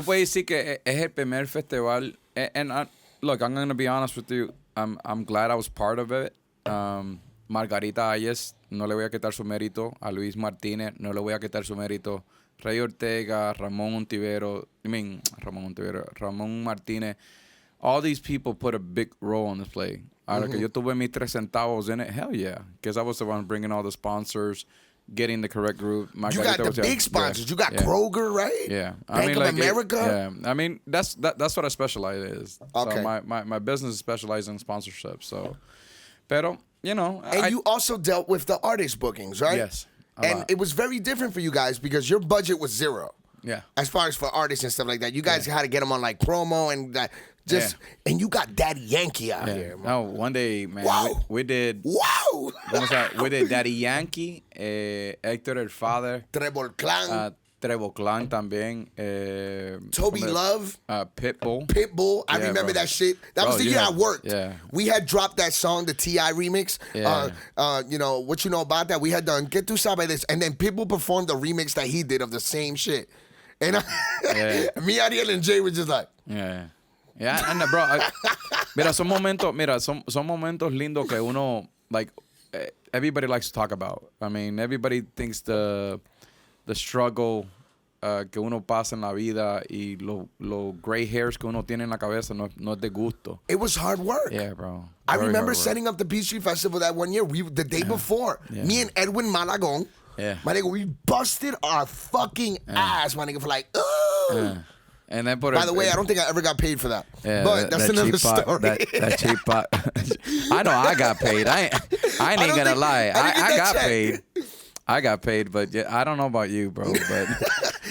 puedes decir que es el primer festival. And look, I'm going to be honest with you. I'm glad I was part of it. Margarita Ayes, no le voy a quitar su mérito. A Luis Martínez, no le voy a quitar su mérito. Rey Ortega, Ramón Martínez. All these people put a big role on this play. Ahora que yo tuve mis 3 centavos in it, hell yeah. Because I was the one bringing all the sponsors, getting the correct group. Margarita, you got the big sponsors. Yeah. You got Kroger, right? Yeah. Bank of America? Yeah. I mean, that's what I specialize in. Okay. So my business is specialized in sponsorship. So, pero... And you also dealt with the artist bookings, right? Yes. And it was very different for you guys because your budget was zero. Yeah. As far as for artists and stuff like that. You guys had to get them on like promo and that. And you got Daddy Yankee out here, man. No, one day, man, we did... Wow! We did Daddy Yankee, Héctor el Father. Trevor Clan. Trevor Clan también. Toby Love. Pitbull. I remember that shit. That was the year I worked. Yeah. We had dropped that song, the T.I. remix. Yeah. What you know about that? We had done Que Tu Sabes This. And then Pitbull performed the remix that he did of the same shit. And me, Ariel, and Jay were just like... Yeah. Yeah, and bro, mira, son momentos lindos que uno, like, everybody likes to talk about. I mean, everybody thinks the struggle que uno pasa en la vida y los gray hairs que uno tiene en la cabeza no es de gusto. It was hard work. Yeah, bro. I remember setting up the Peachtree Festival that one year. The day before, me and Edwin Malagon, my nigga, we busted our fucking ass, my nigga, for like, And then by the way, I don't think I ever got paid for that. Yeah, but that's another story. That cheap pot. I know I got paid. I ain't even gonna lie. I got paid. I got paid, but I don't know about you, bro. But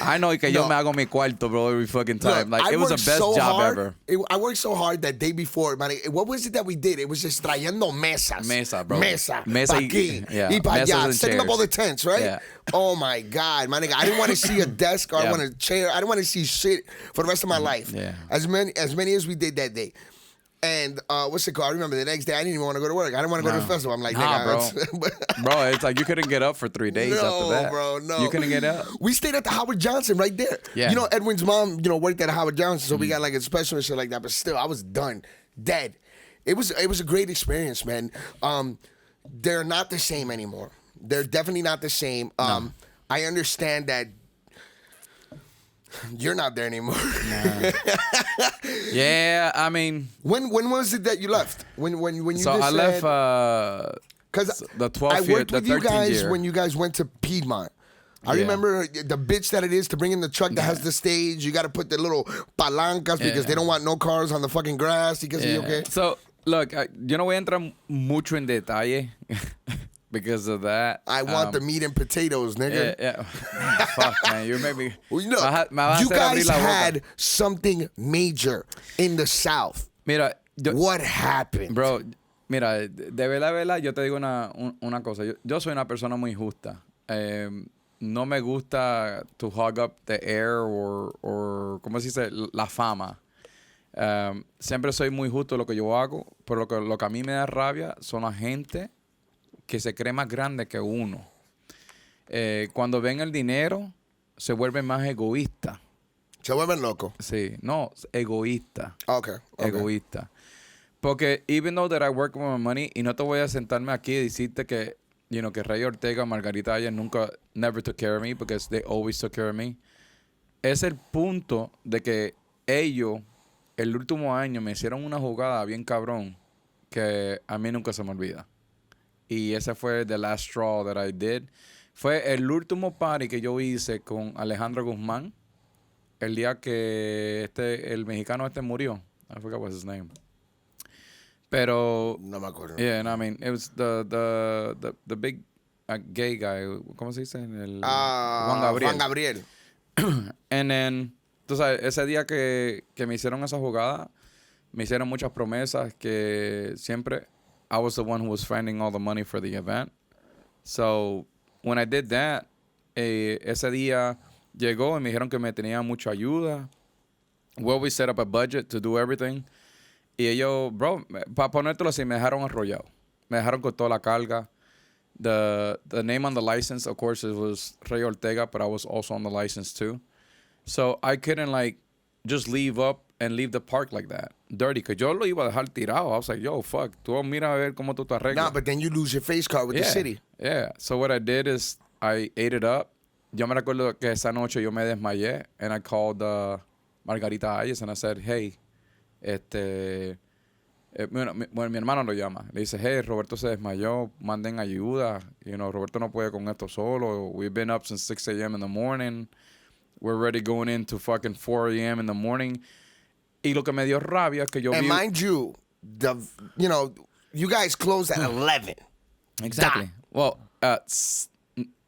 I know que yo me hago mi cuarto, bro, every fucking time. Look, Like, it was the best job ever. I worked so hard that day before, man. What was it that we did? It was just trayendo mesas. Mesa, bro. Mesa Pa' aquí. yeah. Y pa' Mesas allá. and Setting up chairs. all the tents, right? Yeah. Oh, my God, my nigga. I didn't want to see a desk or I Yeah. want a chair. I didn't want to see shit for the rest of my life. Yeah. As many as we did that day. And what's it called? I remember the next day, I didn't even want to go to work. I didn't want to go to the festival. I'm like, nah, nigga. Bro, it's like you couldn't get up for 3 days after that. Bro, no. You couldn't get up. We stayed at the Howard Johnson right there. Yeah. You know, Edwin's mom, worked at Howard Johnson, so we got like a special and shit like that. But still, I was done, dead. It was a great experience, man. They're not the same anymore. They're definitely not the same. No. I understand that you're not there anymore. Nah. Yeah, I mean. When was it that you left? When you So just I said, left because the 12th I year, worked the with you 13th guys year. when you guys went to Piedmont. I Yeah. remember the bitch that it is to bring in the truck that has the stage. You got to put the little palancas because they don't want no cars on the fucking grass. Because Yeah. okay. So, look, yo no voy a entrar mucho en detalle because of that. I want the meat and potatoes, nigga. Yeah. Man, fuck, man. You made me. Well, Me vas a you hacer abrir guys la boca. had something major in the South. Mira, What happened? bro, mira, de verdad, yo te digo una cosa. Yo soy una persona muy justa. No me gusta to hog up the air or ¿cómo se dice? La fama. Siempre soy muy justo en lo que yo hago, pero lo que a mí me da rabia son la gente que se cree más grande que uno. Cuando ven el dinero, se vuelven más egoístas. Se vuelven locos. Sí, no, egoísta. Okay. Egoísta. Porque even though that I work with my money, y no te voy a sentarme aquí y decirte que, que Rey Ortega, Margarita Aya never took care of me because they always took care of me. Es el punto de que ellos, el último año, me hicieron una jugada bien cabrón que a mí nunca se me olvida. Y ese fue the last straw that I did. Fue el último party que yo hice con Alejandro Guzmán el día que el mexicano murió. I forgot what's his name. Pero No me acuerdo. yeah, no, I mean, it was the big gay guy. ¿Cómo se dice? Juan Gabriel. Juan Gabriel. And then, tú sabes, ese día que me hicieron esa jugada, me hicieron muchas promesas que siempre I was the one who was finding all the money for the event. So, when I did that, ese día llegó y me dijeron que me tenía mucha ayuda. Well, we set up a budget to do everything. Y ellos, bro, para ponértelo así, me dejaron arrollado. Me dejaron con toda la carga. The name on the license, of course, it was Rey Ortega, but I was also on the license too. So I couldn't just leave up and leave the park like that. Dirty, que yo lo iba a dejar tirado. I was like, yo, fuck, tú mira a ver cómo tú te arreglas. Nah, but then you lose your face card with the city. Yeah. So what I did is I ate it up. Yo me recuerdo que esa noche yo me desmayé and I called Margarita Ayes and I said, hey, bueno, mi hermano lo llama. Le dice, hey, Roberto se desmayó, manden ayuda. Roberto no puede con esto solo. We've been up since 6 a.m. in the morning. We're already going into fucking 4 a.m. in the morning. Y lo que me dio rabia es que yo And vi... mind you, you guys closed at 11. Exactly. Well,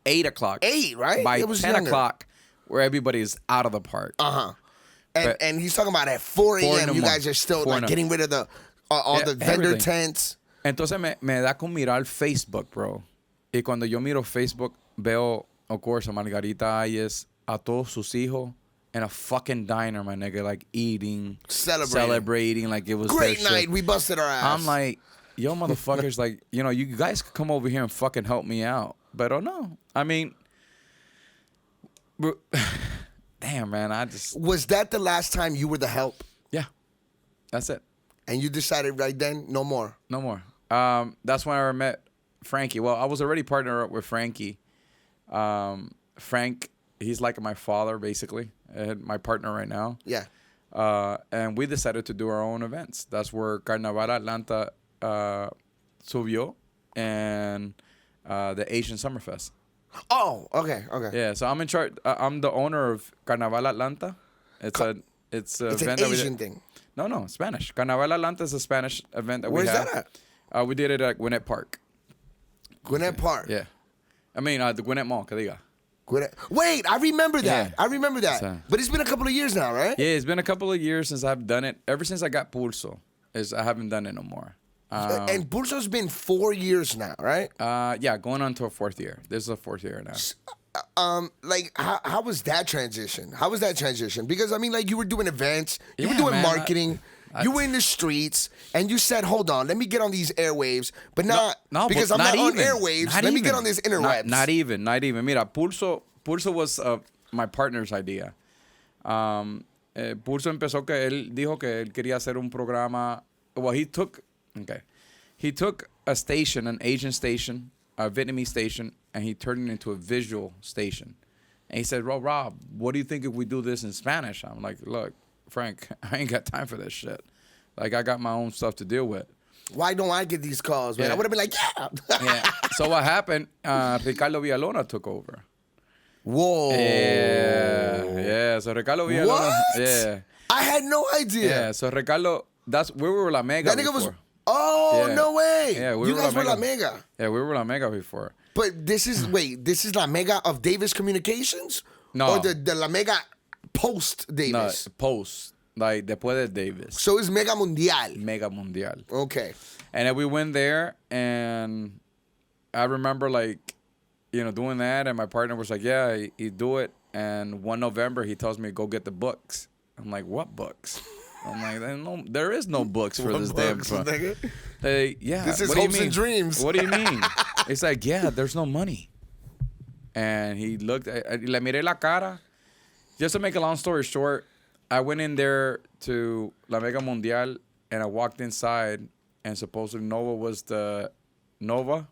8 o'clock. 8, right? By It was 10 younger. o'clock, where everybody's out of the park. Uh-huh. But- And he's talking about at 4 4 in a.m. the you morning. guys are still 4 in the- getting rid of the all the vendor everything. tents. Entonces me da con mirar Facebook, bro. Y cuando yo miro Facebook, veo, of course, a Margarita Ayes, a todos sus hijos, in a fucking diner, my nigga, like eating, celebrating like it was Great their night. shit. We busted our ass. I'm like, yo, motherfuckers, like, you guys could come over here and fucking help me out. But no. I mean, damn, man, Was that the last time you were the help? yeah, that's it. And you decided right then, no more. No more. That's when I met Frankie. Well, I was already partnered up with Frankie. Frank, he's like my father, basically, my partner right now. Yeah. And we decided to do our own events. That's where Carnaval Atlanta subió and the Asian Summerfest. Oh, okay. Yeah, so I'm in charge. I'm the owner of Carnaval Atlanta. It's an an Asian thing. No, Spanish. Carnaval Atlanta is a Spanish event that Where's we have. that at? We did it at Gwinnett Park. Gwinnett Park. Yeah. I mean, the Gwinnett Mall, que diga. Wait, I remember that. Yeah. I remember that. So- But it's been a couple of years now, right? Yeah, it's been a couple of years since I've done it. Ever since I got Pulso, I haven't done it no more. And Pulso's been 4 years now, right? Yeah, going on to a fourth year. This is a fourth year now. Like how was that transition? How was that transition? Because I mean, like you were doing events, you were Yeah, doing man, marketing, you were in the streets, and you said, "Hold on, let me get on these airwaves," but not because I'm not on airwaves. Let me get on this interwebs. Not even. Mira, Pulso was my partner's idea. Pulso empezó que él dijo que él quería hacer un programa. Well, he took a station, an Asian station, a Vietnamese station, and he turned it into a visual station. And he said, Rob, what do you think if we do this in Spanish? I'm like, look, Frank, I ain't got time for this shit. Like, I got my own stuff to deal with. Why don't I get these calls, man? Yeah. I would have been like, yeah. Yeah. So what happened, Ricardo Villalona took over. Whoa. Yeah. So Ricardo Villalona. What? Yeah. I had no idea. Yeah. So Ricardo, we were La Mega That nigga before. was. Oh, Yeah. no way. Yeah, you guys were La Mega. Yeah, we were La Mega before. But this is, this is La Mega of Davis Communications? No. Or the La Mega post No, Davis? post. Like, después de Davis. So it's Mega Mundial. Mega Mundial. Okay. And then we went there, and I remember, like, doing that, and my partner was like, yeah, he do it. And 1 November, he tells me, go get the books. I'm like, what books? I'm like, there is no books for this damn books, fun. nigga? Yeah. This is what do you hopes mean? and dreams. What do you mean? It's like, yeah, there's no money. And he looked, le miré la cara. Just to make a long story short, I went in there to La Mega Mundial, and I walked inside, and supposedly Nova was the Nova.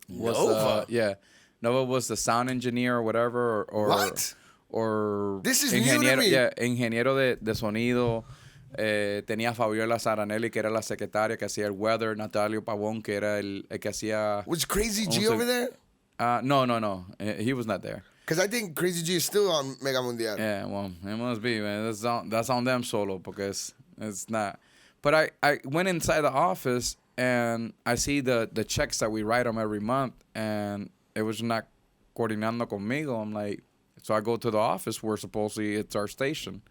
Nova? Yeah. Nova was the sound engineer or whatever. Or What? Or This is new to ingeniero, me. yeah, ingeniero de sonido. Tenía Fabiola Saranelli, que era la secretaria que hacía el weather. Natalio Pavón, que era el que hacía... Was Crazy G over there? No. He was not there. Because I think Crazy G is still on Mega Mundial. Yeah, well, it must be, man. That's on them solo, because it's not. But I went inside the office, and I see the checks that we write them every month, and it was not coordinando conmigo. I'm like, so I go to the office where supposedly it's our station.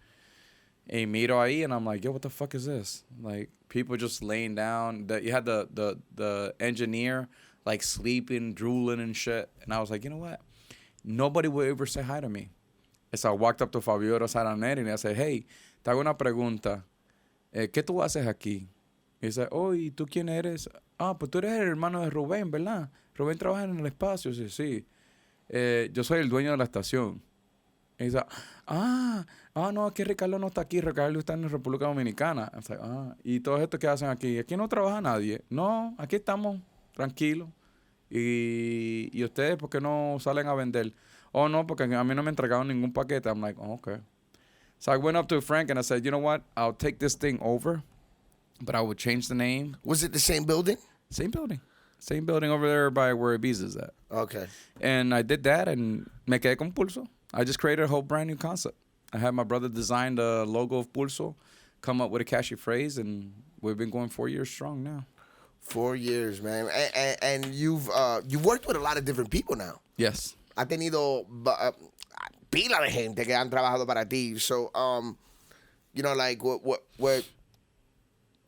Y miro ahí, and I'm like, yo, what the fuck is this? Like, people just laying down. You had the engineer, like, sleeping, drooling and shit. And I was like, you know what? Nobody would ever say hi to me. So I walked up to Fabiola Saranelli, and I said, hey, te hago una pregunta. ¿Qué tú haces aquí? Y dice, oh, ¿y tú quién eres? Ah, pues tú eres el hermano de Rubén, ¿verdad? Rubén trabaja en el espacio. Sí. Yo soy el dueño de la estación. Y dice, no, aquí Ricardo no está aquí. Ricardo está en República Dominicana. I was like, ¿y todo esto qué hacen aquí? Aquí no trabaja nadie. No, aquí estamos tranquilos. ¿Y ustedes por qué no salen a vender? Oh, no, porque a mí no me entregaron ningún paquete. I'm like, oh, okay. So I went up to Frank and I said, you know what? I'll take this thing over, but I would change the name. Was it the same building? Same building. Same building over there by where Ibiza's at. Okay. And I did that, and me quedé con Pulso. I just created a whole brand new concept. I had my brother design the logo of Pulso, come up with a catchy phrase, and we've been going 4 years strong now. 4 years, man. And you've worked with a lot of different people now. Yes. Ha tenido pila de gente que han trabajado para ti. So, like, what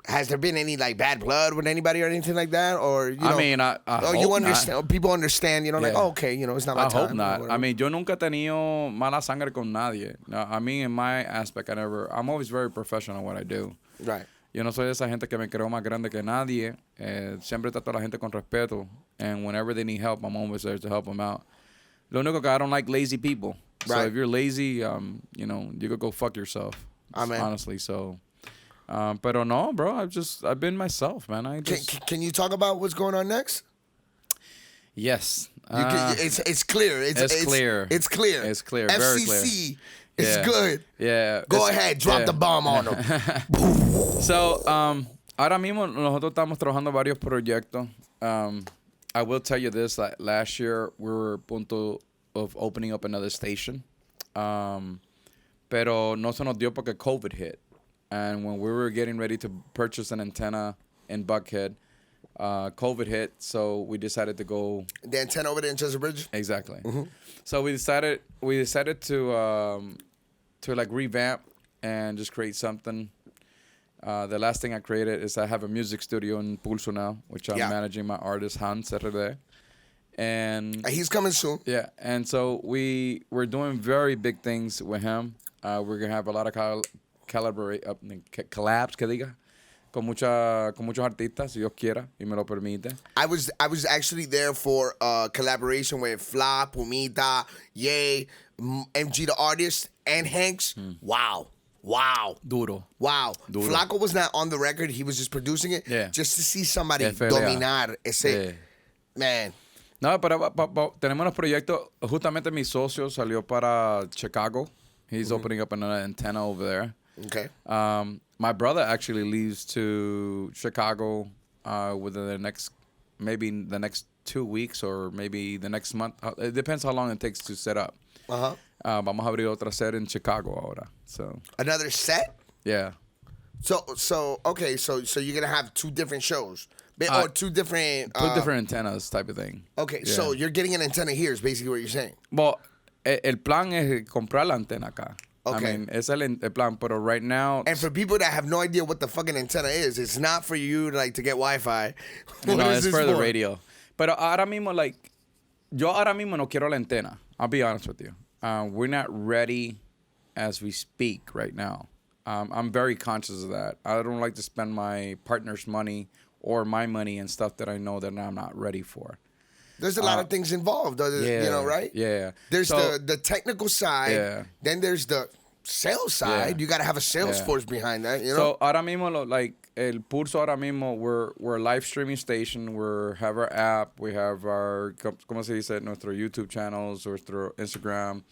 has there been any, like, bad blood with anybody or anything like that? Or, I mean, I hope you understand, not. People understand, like, Yeah. oh, okay, it's not my I time. hope not. I mean, yo nunca he tenido mala sangre con nadie. No, I mean, in my aspect, I'm always very professional in what I do. Right. Yo no soy de esa gente que me creo más grande que nadie. Siempre trato a la gente con respeto. And whenever they need help, I'm always there to help them out. Lo único que I don't like lazy people. So Right. if you're lazy, you could go fuck yourself. Amen. Honestly, so. Pero no, bro. I've been myself, man. Can you talk about what's going on next? Yes. It's clear. It's clear. It's clear. It's clear. Very clear. FCC is Yeah. good. Yeah. Go ahead, drop the bomb on them. So, ahora mismo nosotros estamos trabajando varios proyectos. I will tell you this, like last year we were a punto of opening up another station. Pero no se nos dio porque COVID hit. And when we were getting ready to purchase an antenna in Buckhead, COVID hit, so we decided to go. The antenna over there in Chester Bridge? Exactly. So we decided to like revamp and just create something. The last thing I created is I have a music studio in Pulso now, which I'm managing my artist Hans RD. And he's coming soon. Yeah, and so we're doing very big things with him. We're gonna have a lot of collabs, que diga, con muchos artistas, si Dios quiera y me lo permite. I was actually there for collaboration with Fla, Pumita, Ye, MG the artist, and Hanks. Wow. Duro. Flaco was not on the record. He was just producing it. Yeah. Just to see somebody dominar ese... Man. No, pero tenemos los proyectos. Justamente mi socio salió para Chicago. He's opening up another antenna over there. Okay. My brother actually leaves to Chicago within the next 2 weeks or maybe the next month. It depends how long it takes to set up. Vamos a abrir otra set in Chicago ahora. So another set? Yeah. So okay, so you're gonna have two different shows. Or two different antennas type of thing. Okay, so you're getting an antenna here is basically what you're saying. Well, el plan es comprar la antena acá. Okay. I mean, ese es el plan, pero right now... And for people that have no idea what the fucking antenna is, it's not for you to get Wi-Fi. No, it's for the radio. Pero ahora mismo, yo ahora mismo no quiero la antena. I'll be honest with you. We're not ready as we speak right now. I'm very conscious of that. I don't like to spend my partner's money or my money and stuff that I know that I'm not ready for. There's a lot of things involved, right? Yeah. There's the technical side. Yeah. Then there's the sales side. Yeah. You got to have a sales force behind that, you know? So ahora mismo, el Pulso ahora mismo, we're a live streaming station. We have our app. We have our, ¿cómo se dice? Nuestro YouTube channels, nuestro Instagram,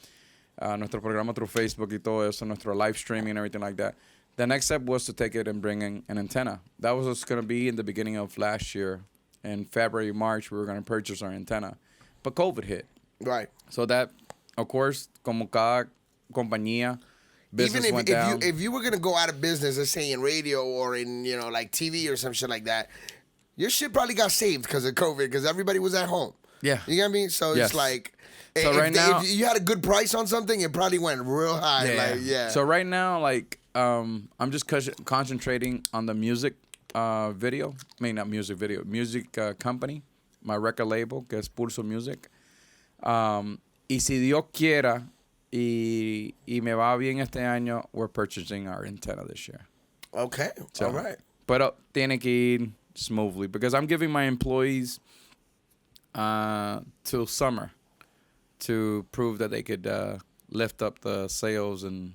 nuestro programa through Facebook y todo eso, nuestro live streaming and everything like that. The next step was to take it and bring in an antenna. That was going to be in the beginning of last year. In February, March, we were going to purchase our antenna. But COVID hit. Right. So that, of course, como cada compañía, business went down. If you were going to go out of business, let's say in radio or in, like TV or some shit like that, your shit probably got saved because of COVID because everybody was at home. Yeah. You know what I mean? So it's like... So if you had a good price on something, it probably went real high. So right now, I'm just concentrating on the music video. I mean, not music video. Music company. My record label, que es Pulso Music. Y si Dios quiera y me va bien este año, we're purchasing our antenna this year. Okay. All right. Pero tiene que ir smoothly because I'm giving my employees till summer to prove that they could lift up the sales and,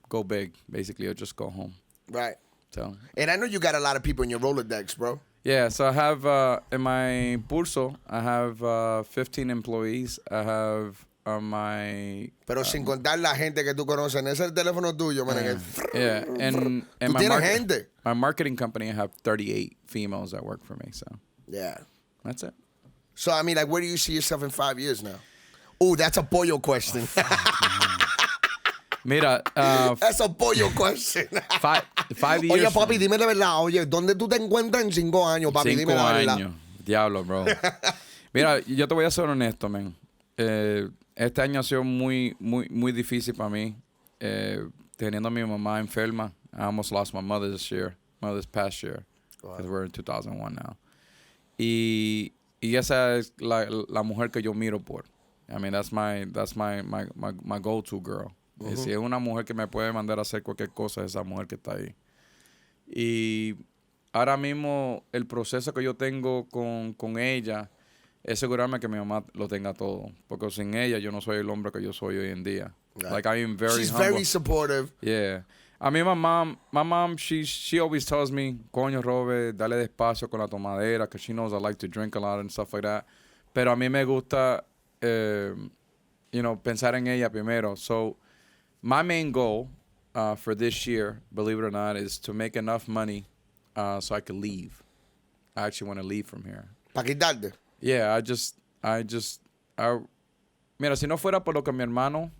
go big, basically, or just go home. Right. So. And I know you got a lot of people in your Rolodex, bro. Yeah, so I have, in my Pulso, I have 15 employees. I have my... Pero sin contar la gente que tú conoces. En ese teléfono tuyo, man. Yeah, and my marketing company, I have 38 females that work for me, so... Yeah. That's it. So, I mean, where do you see yourself in 5 years now? Oh, that's a Pollo question. Mira, that's a Pollo question. 5 years. Oye, papi, dime la verdad. Oye, ¿dónde tú te encuentras en 5 años, papi? Dime la verdad. 5 años. Diablo, bro. Mira, yo te voy a ser honesto, man. Este año ha sido muy, muy, muy difícil para mí. Teniendo a mi mamá enferma. I almost lost my mother this past year. Because we're in 2001 now. Y esa es la mujer que yo miro por. I mean, that's my go-to girl. Y si es una mujer que me puede mandar a hacer cualquier cosa, es esa mujer que está ahí. Y ahora mismo el proceso que yo tengo con ella es asegurarme que mi mamá lo tenga todo. Porque sin ella yo no soy el hombre que yo soy hoy en día. Right. I am very She's humble. very supportive. Yeah. I mean, my mom, she always tells me, coño, Robert, dale despacio con la tomadera, because she knows I like to drink a lot and stuff like that. Pero a mí me gusta, pensar en ella primero. So, my main goal for this year, believe it or not, is to make enough money so I could leave. I actually want to leave from here. ¿Para quitarte? Yeah, mira, si no fuera por lo que mi hermano,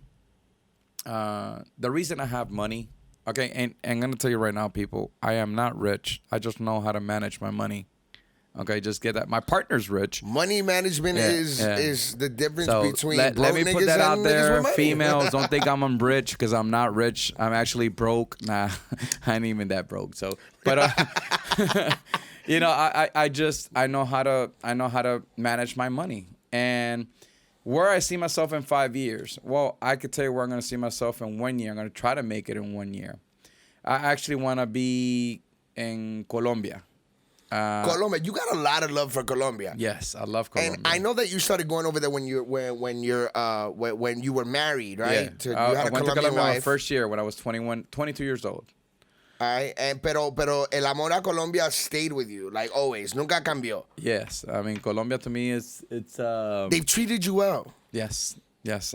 the reason I have money, okay, and I'm going to tell you right now, people, I am not rich. I just know how to manage my money Okay, just get that. My partner's rich. Money management is the difference So between let me put that out there. with money. Females, don't think I'm rich because I'm not rich. I'm actually broke. Nah, I ain't even that broke. So, but you know, I know how to manage my money. And where I see myself in 5 years, well, I could tell you where I'm going to see myself in 1 year. I'm going to try to make it in 1 year. I actually want to be in Colombia. Colombia, you got a lot of love for Colombia. Yes, I love Colombia. And I know that you started going over there when you were married, right? Yeah. You I had went to Colombia my wife. first year when I was 22 years old. All right, pero el amor a Colombia stayed with you, like always. Nunca cambió. Yes, I mean Colombia to me it's They've treated you well. yes,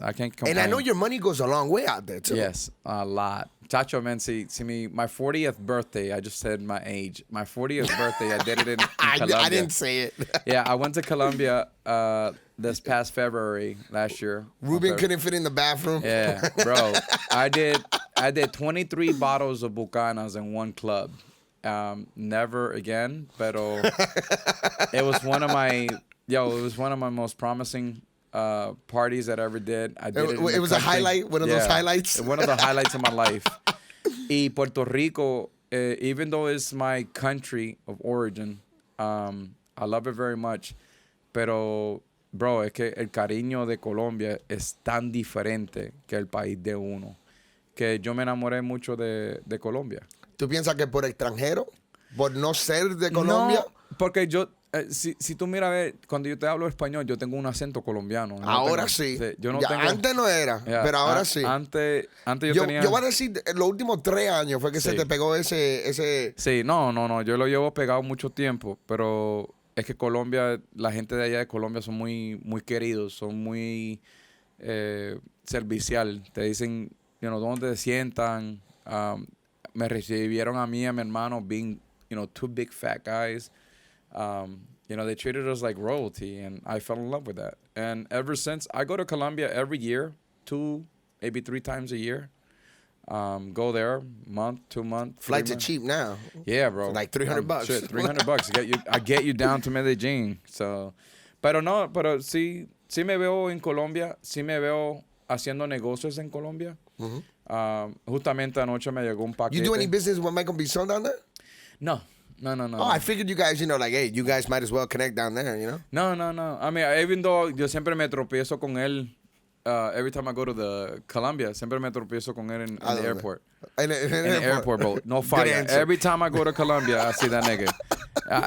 I can't complain. And I know your money goes a long way out there too. Yes, a lot. Chacho, man, see me, my 40th birthday, I just said my age. My 40th birthday, I did it in Colombia. I didn't say it. Yeah, I went to Colombia this past February last year. Ruben couldn't fit in the bathroom. Yeah, bro. I did 23 bottles of Bucanas in one club. Never again, pero it was one of my most promising parties that I ever did. I did it was a highlight, one of those highlights. One of the highlights of my life. Y Puerto Rico, even though it's my country of origin, I love it very much. Pero, bro, es que el cariño de Colombia es tan diferente que el país de uno. Que yo me enamoré mucho de Colombia. ¿Tú piensas que por extranjero? ¿Por no ser de Colombia? No, porque yo... si tú miras, a ver, cuando yo te hablo español, yo tengo un acento colombiano. Ahora sí. Yo no ya, tengo, antes no era, pero ahora sí. Antes yo tenía... Yo voy a decir, en los últimos 3 años fue que se te pegó ese... Sí, no. Yo lo llevo pegado mucho tiempo, pero es que Colombia, la gente de allá de Colombia son muy, muy queridos, son muy servicial. Te dicen, dónde te sientan. Me recibieron a mí y a mi hermano being, two big fat guys. They treated us like royalty, and I fell in love with that. And ever since, I go to Colombia every year, 2, maybe 3 times a year. Go there, month, 2 months. Flights are cheap now. Yeah, bro. For like $300. Shit, $300. I get you down to Medellín. So, pero sí me veo en Colombia, sí me veo haciendo negocios en Colombia. Justamente anoche me llegó un paquete. You do any business with Michael Bison down there? No. Oh, I figured you guys, hey, you guys might as well connect down there, No. I mean, even though yo siempre me tropiezo con él, every time I go to the Colombia, siempre me tropiezo con él in the airport. In the airport boat. No fire. Every time I go to Colombia, I see that nigga.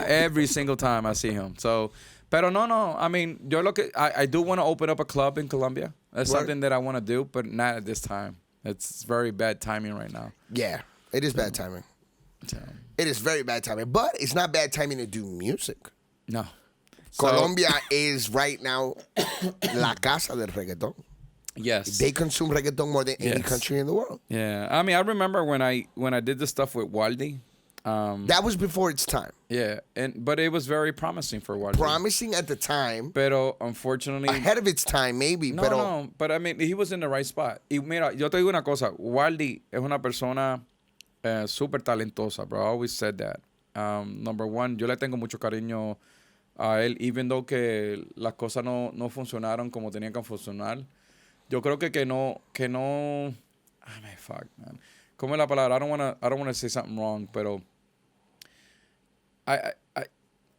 Every single time I see him. So, pero no. I mean, I do want to open up a club in Colombia. That's something that I want to do, but not at this time. It's very bad timing right now. Yeah, it is bad timing. It is very bad timing, but it's not bad timing to do music. No. Colombia is right now la casa del reggaeton. Yes. They consume reggaeton more than any country in the world. Yeah. I mean, I remember when I did the stuff with Waldy. That was before its time. Yeah, but it was very promising for Waldy. Promising at the time. Pero unfortunately... Ahead of its time, maybe. No, but I mean, he was in the right spot. Y mira, yo te digo una cosa. Waldy es una persona súper talentosa, bro. I always said that. Number one, yo le tengo mucho cariño a él, even though que las cosas no funcionaron como tenían que funcionar. Yo creo que no... I mean, fuck, man. ¿Cómo es la palabra? I don't wanna say something wrong, pero...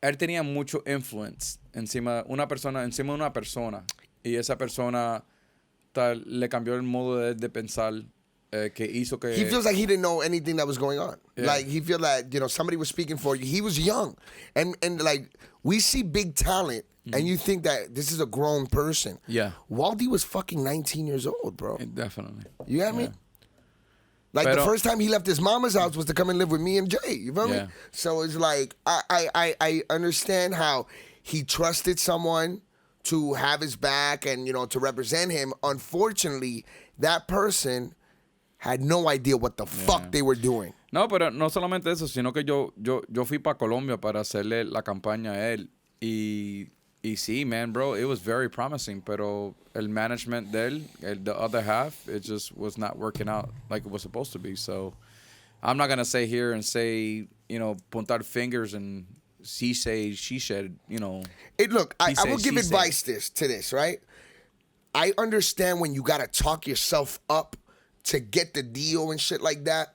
él tenía mucho influence encima de una persona. Y esa persona le cambió el modo de pensar que hizo que... He feels like he didn't know anything that was going on. Yeah. Like, he feels that, somebody was speaking for you. He was young. And like, we see big talent, and you think that this is a grown person. Yeah. Waldy was fucking 19 years old, bro. Definitely. You get me? Like, the first time he left his mama's house was to come and live with me and Jay. You feel me? So it's like, I understand how he trusted someone to have his back and, to represent him. Unfortunately, that person had no idea what the fuck they were doing. No, pero no solamente eso, sino que yo fui para Colombia para hacerle la campaña a él. Y sí, man, bro, it was very promising, pero el management de él, the other half, it just was not working out like it was supposed to be. So I'm not going to say here and say, puntar fingers and she say, she said, you know. Look, I said, will give she advice to this, right? I understand when you got to talk yourself up to get the deal and shit like that,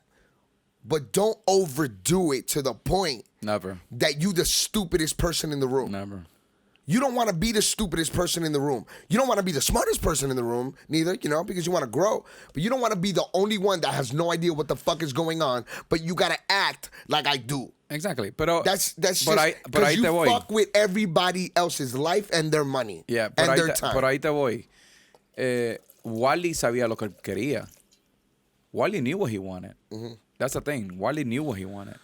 but don't overdo it to the point Never. that you the stupidest person in the room. Never. You don't want to be the stupidest person in the room. You don't want to be the smartest person in the room, neither, you know, because you want to grow. But you don't want to be the only one that has no idea what the fuck is going on, but you got to act like I do. Exactly. Pero, That's just pero because ahí you te voy. fuck with everybody else's life and their money Yeah, and their time. por ahí te voy. Wally sabía lo que él quería. Wally knew what he wanted. Mm-hmm. That's the thing. Wally knew what he wanted.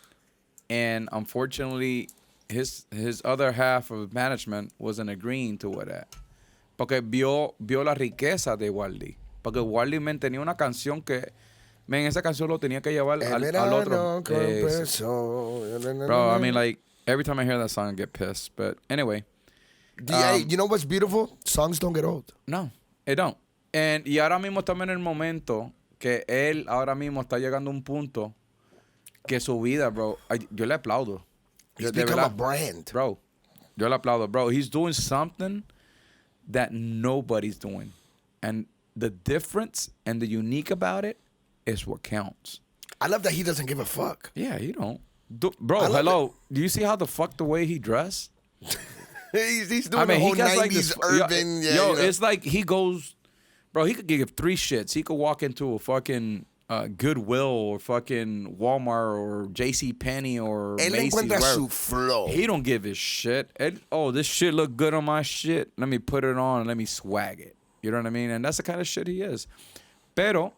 And unfortunately, his other half of management wasn't agreeing to that. Porque vio la riqueza de Wally. Porque Wally tenía una canción que, esa canción lo tenía que llevar al otro. Bro, I mean, like, every time I hear that song, I get pissed. But anyway. You know what's beautiful? Songs don't get old. No, it don't. Y ahora mismo estamos en el momento que él ahora mismo está llegando a un punto que su vida, bro, yo le aplaudo. He's become a brand. Bro, yo le aplaudo, bro. He's doing something that nobody's doing. And the difference and the unique about it is what counts. I love that he doesn't give a fuck. Yeah, he don't. Bro, hello. Do you see how the way he dressed? he's doing the whole 90s urban. Yo, you know? It's like he goes, bro, he could give 3 shits. He could walk into a fucking Goodwill or fucking Walmart or JCPenney or Macy's. Encuentra su flow. He don't give a shit. This shit look good on my shit. Let me put it on and let me swag it. You know what I mean? And that's the kind of shit he is. Pero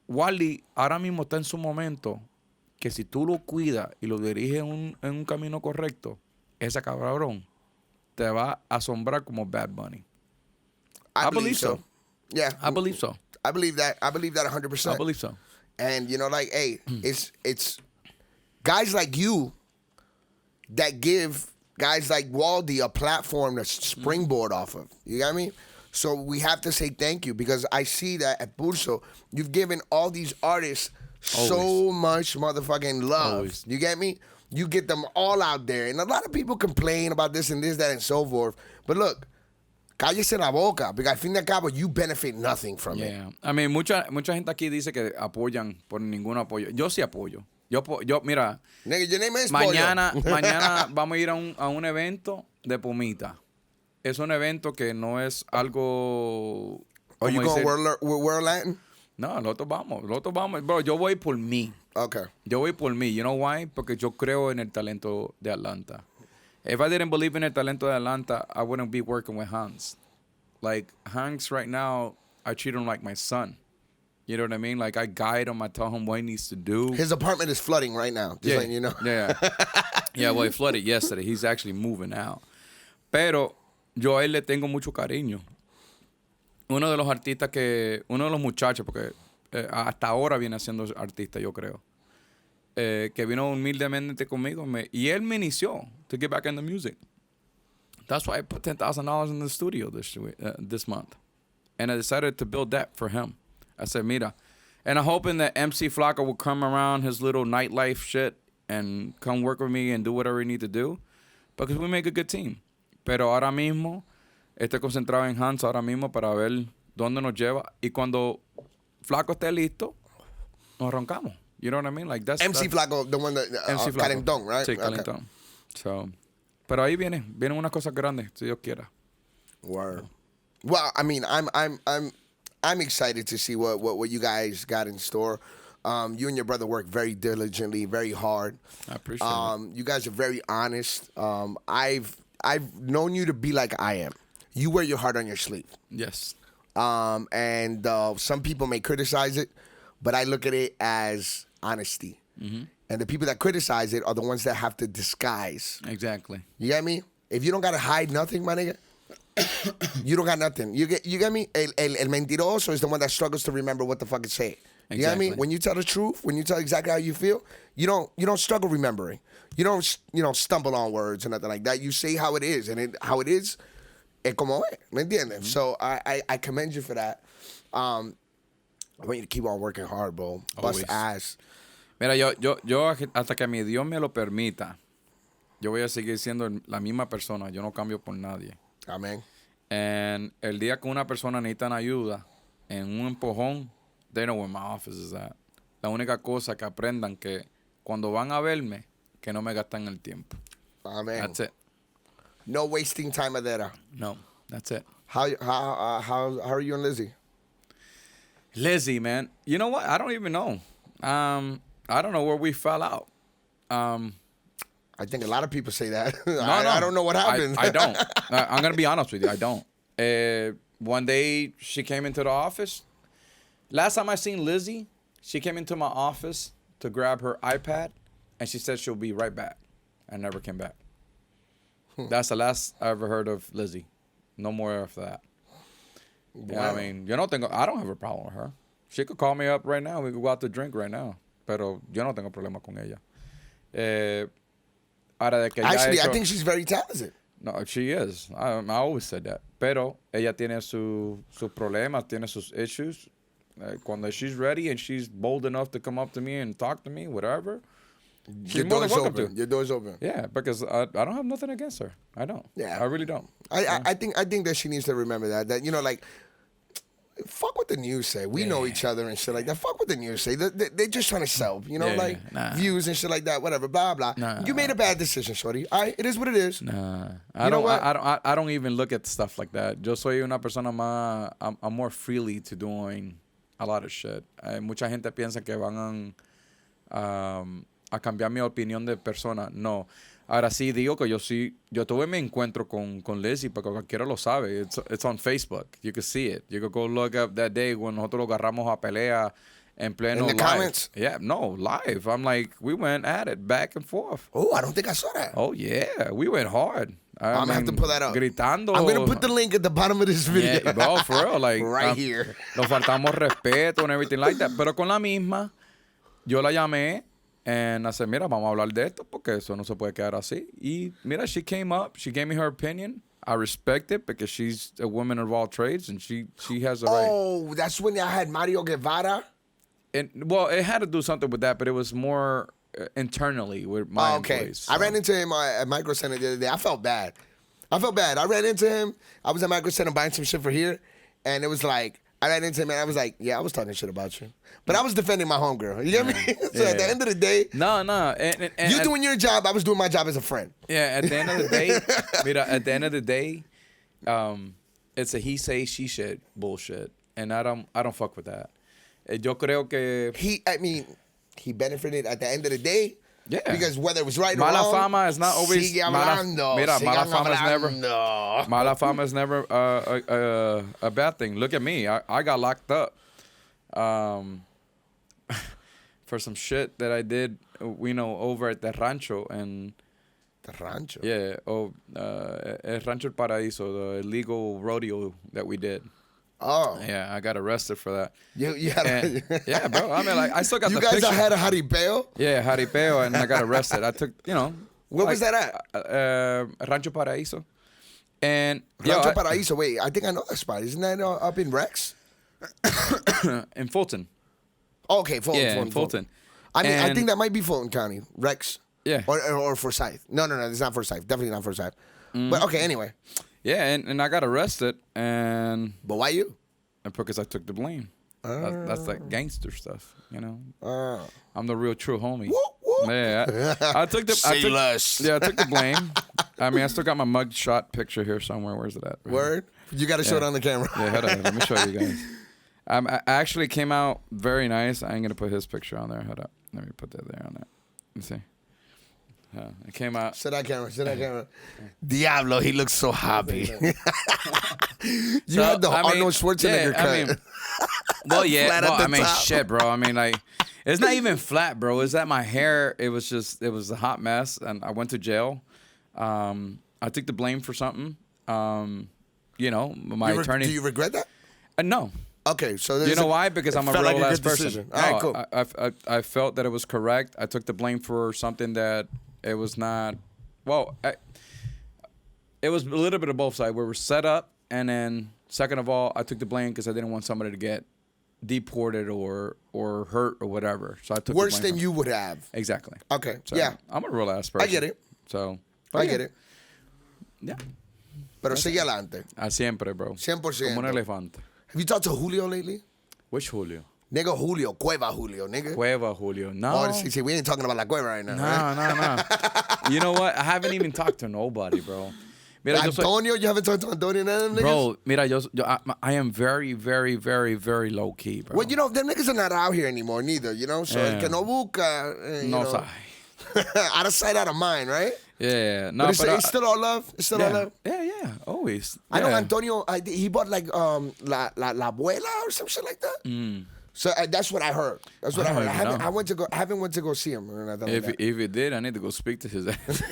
Wally ahora mismo está en su momento que si tú lo cuidas y lo diriges en un camino correcto, ese cabrón te va a asombrar como Bad Bunny. I believe so. Yeah. I believe so. I believe that 100%. I believe so. And you know, like, hey, it's guys like you that give guys like Waldy a platform to springboard off of. You got me? So we have to say thank you because I see that at Pulso, you've given all these artists so much motherfucking love. Always. You get me? You get them all out there. And a lot of people complain about this and this, that, and so forth. But look, cállese la boca, porque al fin de cabo, you benefit nothing from it. Yeah. I mean, mucha gente aquí dice que apoyan por ningún apoyo. Yo sí apoyo. Yo mira, Nigga, your name is mañana Pollo. vamos a ir a un evento de Pumita. Es un evento que no es algo... Are you going World Latin? No, nosotros vamos. Bro, yo voy por mí. Okay. Yo voy por mí. You know why? Porque yo creo en el talento de Atlanta. If I didn't believe in el talento de Atlanta, I wouldn't be working with Hans. Like, Hans right now, I treat him like my son. You know what I mean? Like, I guide him. I tell him what he needs to do. His apartment is flooding right now. Just letting you know. Yeah. Yeah, well, it flooded yesterday. He's actually moving out. Pero yo a él le tengo mucho cariño. Uno de los muchachos, porque hasta ahora viene siendo artista, yo creo, que vino humildemente conmigo, y él me inició to get back in the music. That's why I put $10,000 in the studio this month. And I decided to build that for him. I said, mira. And I'm hoping that MC Flacco will come around his little nightlife shit and come work with me and do whatever we need to do. Because we make a good team. Pero ahora mismo, estoy concentrado en Hans ahora mismo para ver dónde nos lleva. Y cuando Flacco esté listo, nos roncamos. You know what I mean? Like that's Flacco, the one that MC Flacco. Calentón, right? Sí, Calentón. Okay. So, pero ahí vienen unas cosas grandes, si Dios quiera. Word. Well, I mean, I'm excited to see what you guys got in store. You and your brother work very diligently, very hard. I appreciate it. You guys are very honest. I've known you to be like I am. You wear your heart on your sleeve. Yes. And some people may criticize it, but I look at it as honesty. Mm-hmm. And the people that criticize it are the ones that have to disguise. Exactly. You get me? If you don't gotta hide nothing, my nigga, you don't got nothing. You get me? El mentiroso is the one that struggles to remember what the fuck it say. You get me? When you tell the truth, when you tell exactly how you feel, you don't struggle remembering. You don't stumble on words or nothing like that. You say how it is, and how it is, es como es. ¿Me entiendes? Mm-hmm. So I commend you for that. I want you to keep on working hard, bro. Bust ass. Mira, yo hasta que mi Dios me lo permita, yo voy a seguir siendo la misma persona. Yo no cambio por nadie. Amén. And el día que una persona necesita ayuda en un empujón, they know where my office is at. La única cosa que aprendan que cuando van a verme, que no me gastan el tiempo. Amén. That's it. No wasting time adera. No, that's it. How are you and Lizzie? Lizzie, man. You know what? I don't even know. I don't know where we fell out. I think a lot of people say that. No, I don't know what happened. I don't. I'm going to be honest with you. I don't. One day, she came into the office. Last time I seen Lizzie, she came into my office to grab her iPad, and she said she'll be right back. And never came back. That's the last I ever heard of Lizzie. No more after that. Wow. Yeah, I mean, I don't have a problem with her. She could call me up right now. We could go out to drink right now. Pero yo no tengo problema con ella. Actually, I think she's very talented. No, she is. I always said that. Pero ella tiene sus problemas, tiene sus issues. Cuando she's ready and she's bold enough to come up to me and talk to me, whatever. Your door's open. Your door's open. Yeah, because I don't have nothing against her. I don't. Yeah, I really don't. I think that she needs to remember that you know, like, fuck what the news say. We know each other and shit like that. Fuck what the news say. They're just trying to sell, you know, views and shit like that. Whatever, blah blah. You made a bad decision, shorty. All right, it is what it is. I don't even look at stuff like that. Yo soy una persona más. I'm more freely to doing a lot of shit. Mucha gente piensa que van a cambiar mi opinión de persona. No. Ahora sí digo que yo tuve mi encuentro con Lizzie, porque cualquiera lo sabe. It's on Facebook. You can see it. You can go look up that day when nosotros lo agarramos a pelea en pleno in the live. Comments? Yeah, no, live. I'm like, we went at it back and forth. Oh, I don't think I saw that. Oh, yeah. We went hard. I'm going to have to pull that up. Gritando. I'm going to put the link at the bottom of this video. Yeah, bro, for real. Like, right here. Nos faltamos respeto and everything like that. Pero con la misma, yo la llamé. And I said, mira, vamos a hablar de esto porque eso no se puede quedar así. Y mira, she came up. She gave me her opinion. I respect it because she's a woman of all trades and she has a right. Oh, that's when I had Mario Guevara? And, well, it had to do something with that, but it was more internally with my employees. So. I ran into him at Micro Center the other day. I felt bad. I ran into him. I was at Micro Center buying some shit for here. And it was like, I ran into him and I was like, yeah, I was talking shit about you. But I was defending my homegirl. You get me? So at the end of the day, no. And you doing your job, I was doing my job as a friend. Yeah, at the end of the day, mira, at the end of the day, it's a he say, she said bullshit. And I don't fuck with that. Yo creo que he benefited at the end of the day. Yeah. Because whether it was right or mala wrong, fama is not always mala fama is never a bad thing. Look at me. I got locked up for some shit that I did, over at the rancho and the rancho. Yeah, El Rancho El Paraíso, the illegal rodeo that we did. Oh. Yeah, I got arrested for that. Yeah, bro. I mean, like, I still got the picture. You guys had a jaripeo? Yeah, jaripeo, and I got arrested. I took, Where was that at? Rancho Paraíso. And Rancho Paraíso, wait, I think I know that spot. Isn't that up in Rex? In Fulton. Oh, okay, Fulton. Yeah, in Fulton. I mean, I think that might be Fulton County. Rex. Yeah. Or Forsyth. No, it's not Forsyth. Definitely not Forsyth. But okay, anyway. Yeah, and I got arrested, and... But why you? Because I took the blame. That's like gangster stuff, I'm the real true homie. Whoop. Yeah, I took the... Say less. Yeah, I took the blame. I mean, I still got my mug shot picture here somewhere. Where's it at? Right? Word? You got to show it on the camera. Yeah, hold on. Let me show you guys. I actually came out very nice. I ain't going to put his picture on there. Hold up. Let me put that there on that. Let's see. It came out. Sit that camera. Diablo, he looks so happy. You had the Arnold Schwarzenegger cut. Well, yeah. Well, I mean, shit, bro. I mean, like, it's not even flat, bro. It's that my hair, it was a hot mess, and I went to jail. I took the blame for something. My attorney. Do you regret that? No. Okay, so you know why? Because I'm a real ass person. All right, cool. I felt that it was correct. I took the blame for something that it was not. Well, it was a little bit of both sides. We were set up, and then second of all, I took the blame because I didn't want somebody to get deported or hurt or whatever. So I took worse the blame than you would have. Exactly. Okay. So yeah. I'm a real ass person. I get it. So, I get it. Yeah. Pero sigue adelante. Siempre, bro. 100%. Como un elefante. Have you talked to Julio lately? Which Julio? Nigga, Julio. Cueva Julio, nigga. Cueva Julio. No. Oh, see, we ain't talking about La Cueva right now, right? No. You know what? I haven't even talked to nobody, bro. Mira, Antonio, you haven't talked to Antonio and them niggas? Bro, mira, I am very, very, very, very low key, bro. Well, you know, them niggas are not out here anymore, neither, you know? So, el que no busca, no sabe. Out of sight, out of mind, right? Yeah. No, but it's still all love? It's still all love? Yeah, always. I know Antonio, he bought like La Abuela or some shit like that. So that's what I heard. That's what I heard. I haven't went to go see him. Or nothing if like it did, I need to go speak to his ass.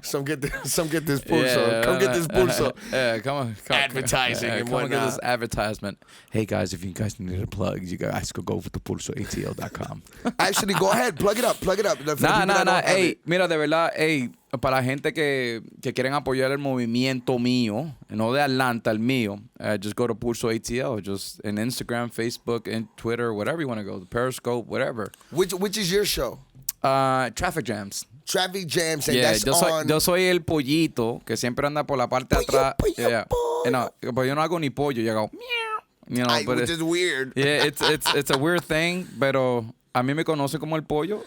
Some get this pulso. Come get this pulso. Yeah, come on. Advertising and come whatnot. Get this advertisement. Hey guys, if you guys need a plug, you guys could go over to PulsoATL.com. Actually, go ahead. Plug it up. Nah. Hey, mira, de verdad, para la gente que quieren apoyar el movimiento mío, no de Atlanta, el mío, just go to PulsoATL, just in Instagram, Facebook, and Twitter, whatever you want to go, Periscope, whatever. Which is your show? Traffic Jams. Traffic Jams, and Yeah, that's yo soy el pollito que siempre anda por la parte de atrás. Pollo. No, pero yo no hago ni pollo, yo hago meow. You know, which is weird. Yeah, it's a weird thing, pero a mí me conoce como el pollo.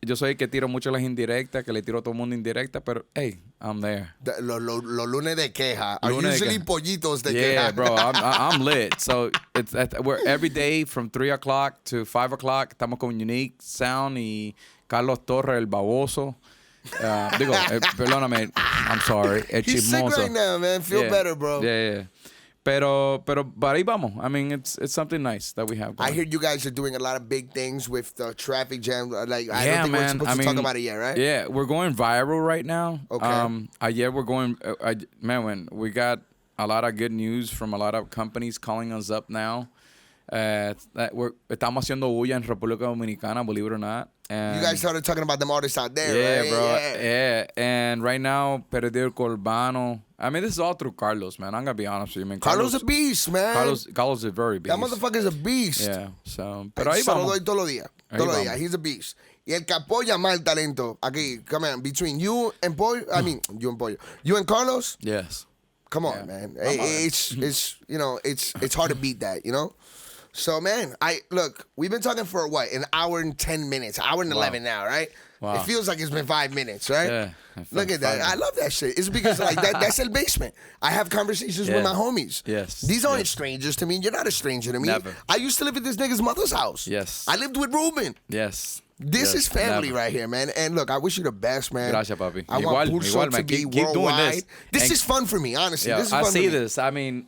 Yo soy el que tiro mucho las indirectas, que le tiro a todo el mundo indirecta, pero hey, I'm there. Los lunes de queja are usually pollitos de queja. Yeah, bro, I'm lit. So we're every day from 3 o'clock to 5 o'clock. Estamos con Unique Sound y Carlos Torres, el baboso. Perdóname, I'm sorry. El He's chismoso. sick right now, man. Feel better, bro. Yeah. Pero ahí vamos. I mean, it's something nice that we have going. I hear you guys are doing a lot of big things with the traffic jam. Like, I Yeah, don't think we're man. supposed to talk about it yet, right? Yeah, we're going viral right now. Okay. Ayer we're going, when we got a lot of good news from a lot of companies calling us up now. Estamos haciendo bulla en República Dominicana, believe it or not. And you guys started talking about them artists out there, yeah, right? Bro. Yeah. And right now, Perdido Corbano. I mean, this is all through Carlos, man. I'm going to be honest with you, man. Carlos a beast, man. Carlos is very beast. That motherfucker's a beast. Yeah, so. Pero ahí se lo vamos. doy todos los días. Todos los días. He's a beast. Y el que apoya más el talento, aquí, come on, between you and Pollo, you and Pollo. You and Carlos? Yes. Come on, man. It's you know, it's hard to beat that, you know? So, man, look, we've been talking for what, an hour and 10 minutes, hour and 11 now, right? Wow. It feels like it's been 5 minutes, right? Yeah. Look at that. I love that shit. It's because like that's El Basement. I have conversations with my homies. Yes. These aren't strangers to me. You're not a stranger to me. Never. I used to live at this nigga's mother's house. Yes. I lived with Ruben. Yes. This is family right here, man. And look, I wish you the best, man. Gracias, papi. I want Pulso to be keep doing worldwide. this. This is fun for me, honestly. Yeah, This is fun I see for me. this. I mean,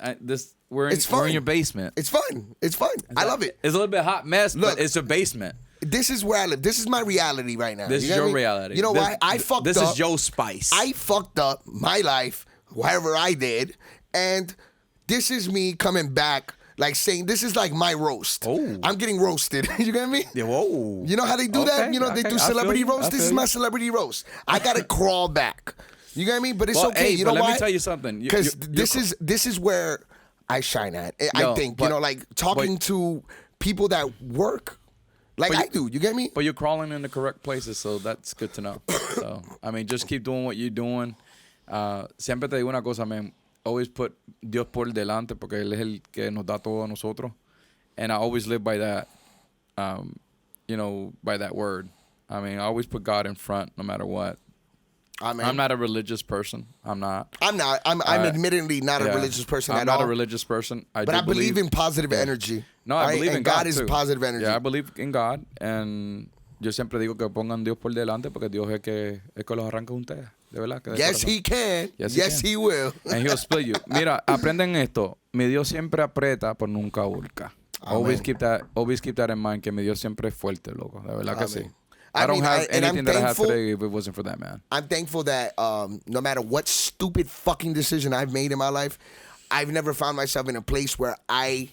we're It's fun. in your basement. It's fun. It's fun. I love it. It's a little bit hot mess, Look, but it's a basement. This is where I live. This is my reality right now. This is your reality. You know why? I fucked up. This is your spice. I fucked up my life, whatever I did, and this is me coming back, like saying this is like my roast. Oh. I'm getting roasted. You get me? Yeah, whoa. You know how they do that? You know, they do celebrity roast. This is my celebrity roast. I gotta crawl back. You get me? But it's okay. Hey, you know why? Let me tell you something. Because this is where I shine at. I think, you know, like talking to people that work like I do. You get me? But you're crawling in the correct places, so that's good to know. So, I mean, just keep doing what you're doing. Siempre te digo una cosa, man. Always put Dios por delante, porque Él es el que nos da todo a nosotros. And I always live by that, you know, by that word. I mean, I always put God in front, no matter what. Amen. I'm not a religious person. I'm not. I'm admittedly not a religious person at all. I'm not a religious person. But I believe in positive energy. No, I believe in God is too. Positive energy. Yeah, I believe in God. And yo siempre digo que pongan Dios por delante porque Dios es que los arranca a ustedes. De verdad. Que de yes, corazón. he can. Yes, he will. And he'll split you. Mira, aprenden esto. Mi Dios siempre aprieta, pero nunca hurca. Always keep that in mind, que mi Dios siempre es fuerte, loco. De verdad que sí. I don't have anything that I have today if it wasn't for that, man. I'm thankful that no matter what stupid fucking decision I've made in my life, I've never found myself in a place where I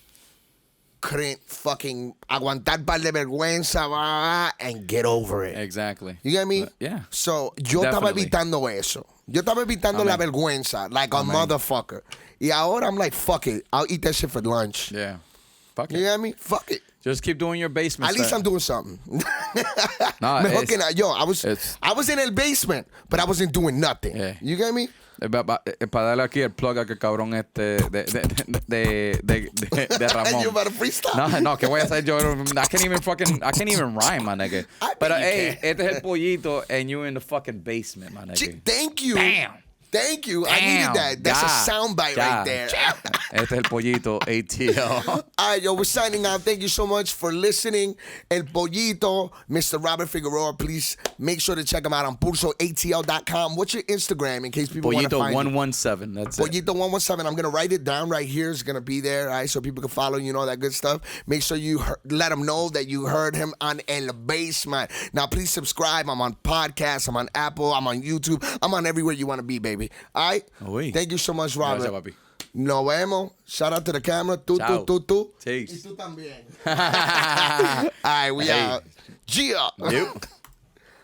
couldn't fucking aguantar par de vergüenza and get over it. Exactly. You get me? But, yeah. So, yo estaba evitando eso. Yo estaba evitando la vergüenza like a motherfucker. Y ahora I'm like, fuck it. I'll eat that shit for lunch. Yeah. Fuck it. You get me? Fuck it. Just keep doing your basement. At least I'm doing something. No, Mejor que nada. Yo, I was in el basement, but I wasn't doing nothing. Yeah. You get me? Para darle aquí el plug a que cabrón de Ramón. You about to freestyle? No, que voy a hacer yo. I can't even rhyme, my nigga. Pero hey, este es el pollito and you in the fucking basement, my nigga. Thank you. Bam. Thank you. I needed that. That's a soundbite right there. Este es el pollito ATL. All right, yo, we're signing out. Thank you so much for listening. El Pollito, Mr. Robert Figueroa. Please make sure to check him out on PulsoATL.com. What's your Instagram in case people want to find Pollito 117. That's it. Pollito 117. I'm going to write it down right here. It's going to be there, all right, so people can follow you and all that good stuff. Make sure you let them know that you heard him on El Basement. Now, please subscribe. I'm on podcasts. I'm on Apple. I'm on YouTube. I'm on everywhere you want to be, baby. All right? Oui. Thank you so much, Robert. Gracias, papi. Nos vemos. Shout out to the camera. Tú. Cheers. Y tú también. All right, we out. Gia. Yep.